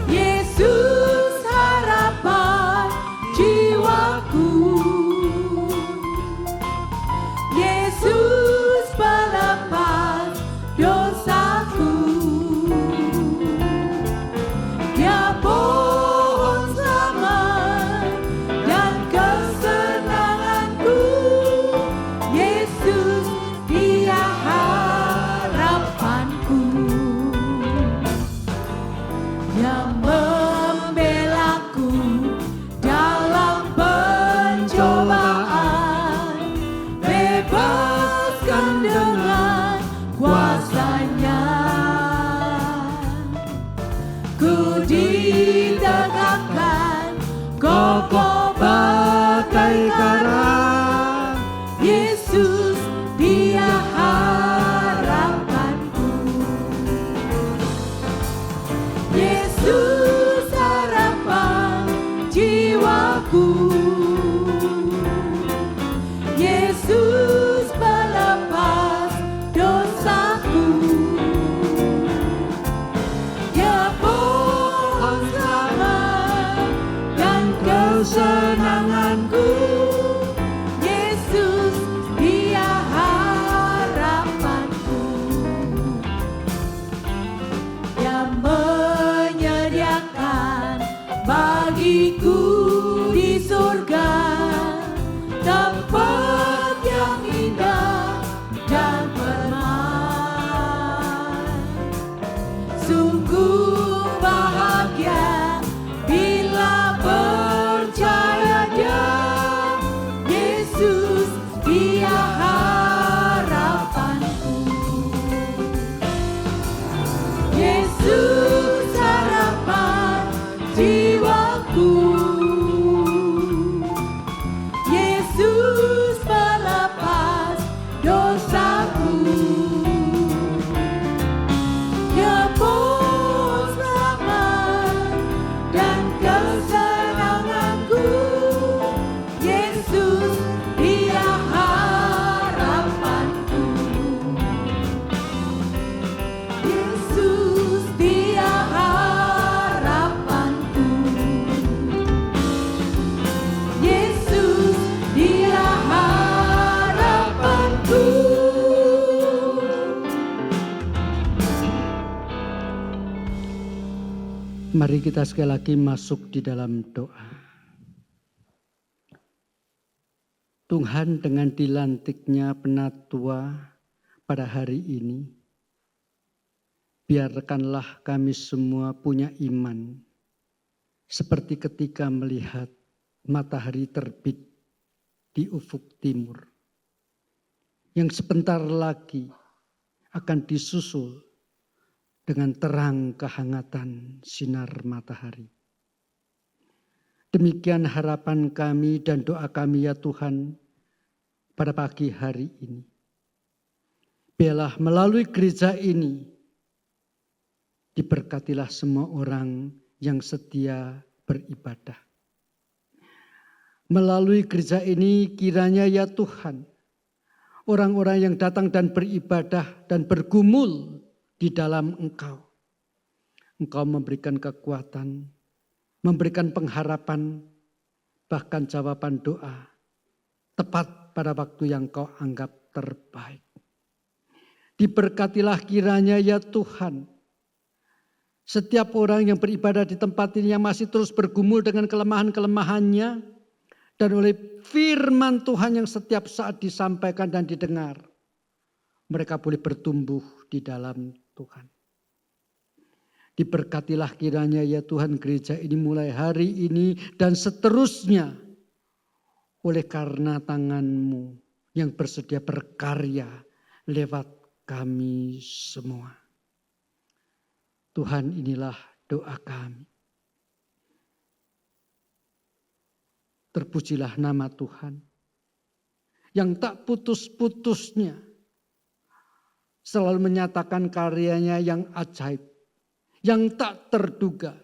Yesus harapan jiwaku, Yesus pelepas dosaku. Dia pohon selamat dan kesenanganku, Yesus dia harapanku. Yang membelaku dalam pencobaan, bebaskan dengan kuasa-Nya. Ku ditegakkan kokoh bagai karang, Yesus dia harapanku. Yesus harapan jiwaku, Yesus pelepas dosaku. Dia pohon selamat dan kesenanganku, Yesus dia harapanku. Yang menyediakan bagiku di surga tempat yang indah dan permai. Sungguh bahagia bila percaya Dia, Yesus dia harapanku. Yesus harapan jiwaku, Yesus pelepas dosaku. Dia pohon selamat dan kesenanganku, Yesus dia harapanku. Yesus dia harapanku. Yesus dia harapanku. Mari kita sekali lagi masuk di dalam doa. Tuhan, dengan dilantiknya penatua pada hari ini, biarkanlah kami semua punya iman seperti ketika melihat matahari terbit di ufuk timur, yang sebentar lagi akan disusul dengan terang kehangatan sinar matahari. Demikian harapan kami dan doa kami ya Tuhan pada pagi hari ini. Biarlah melalui gereja ini diberkatilah semua orang yang setia beribadah. Melalui gereja ini kiranya ya Tuhan, orang-orang yang datang dan beribadah dan bergumul di dalam Engkau memberikan kekuatan, memberikan pengharapan, bahkan jawaban doa tepat pada waktu yang Kau anggap terbaik. Diberkatilah kiranya ya Tuhan, Setiap orang yang beribadah di tempat ini yang masih terus bergumul dengan kelemahan-kelemahannya. Dan oleh firman Tuhan yang setiap saat disampaikan dan didengar. Mereka boleh bertumbuh di dalam Tuhan. Diberkatilah kiranya ya Tuhan gereja ini mulai hari ini dan seterusnya. Oleh karena tangan-Mu yang bersedia berkarya lewat kami semua. Tuhan, inilah doa kami. Terpujilah nama Tuhan yang tak putus-putusnya selalu menyatakan karyanya yang ajaib, yang tak terduga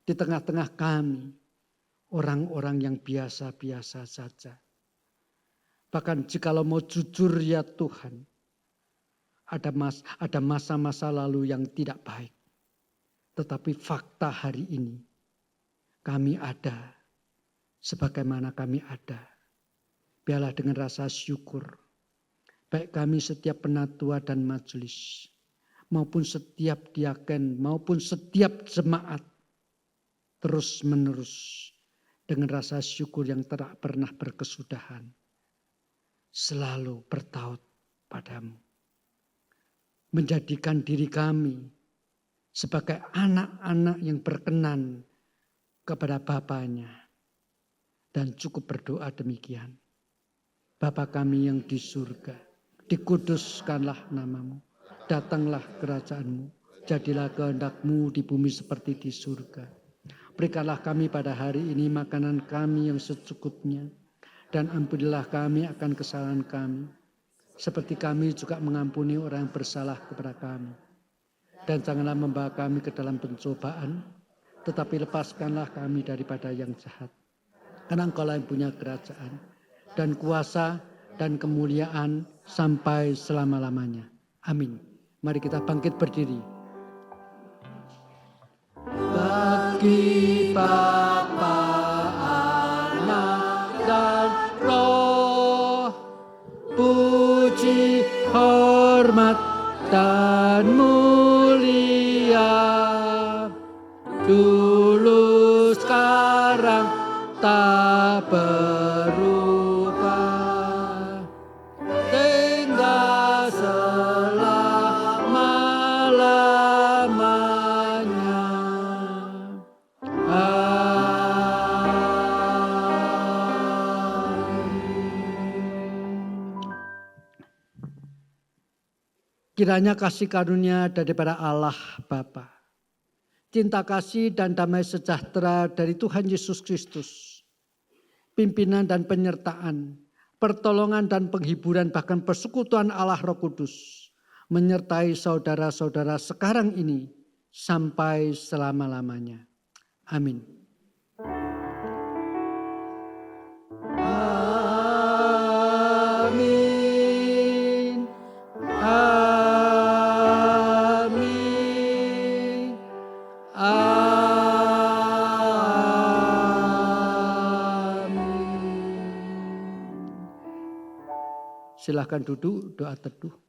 di tengah-tengah kami, orang-orang yang biasa-biasa saja. Bahkan jikalau mau jujur ya Tuhan, ada masa-masa lalu yang tidak baik. Tetapi fakta hari ini, kami ada sebagaimana kami ada. Biarlah dengan rasa syukur, baik kami setiap penatua dan majelis, maupun setiap diaken, maupun setiap jemaat, terus menerus dengan rasa syukur yang tak pernah berkesudahan, selalu bertaut padamu. Menjadikan diri kami sebagai anak-anak yang berkenan kepada Bapanya. Dan cukup berdoa demikian. Bapa kami yang di surga, dikuduskanlah namamu. Datanglah kerajaanmu, jadilah kehendak-Mu di bumi seperti di surga. Berikanlah kami pada hari ini makanan kami yang secukupnya. Dan ampunilah kami akan kesalahan kami. Seperti kami juga mengampuni orang yang bersalah kepada kami. Dan janganlah membawa kami ke dalam pencobaan, tetapi lepaskanlah kami daripada yang jahat. Karena Engkaulah yang punya kerajaan dan kuasa dan kemuliaan sampai selama-lamanya. Amin. Mari kita bangkit berdiri. Bagi Bapa, Anak, dan Roh, puji, hormat, dan mulia, dulu sekarang tak berubah, hingga selama-lamanya. Kiranya kasih karunia daripada Allah Bapa, cinta kasih dan damai sejahtera dari Tuhan Yesus Kristus, pimpinan dan penyertaan, pertolongan dan penghiburan bahkan persekutuan Allah Roh Kudus menyertai saudara-saudara sekarang ini sampai selama-lamanya. Amin. Amin. Amin. Amin. Silakan duduk, doa teduh.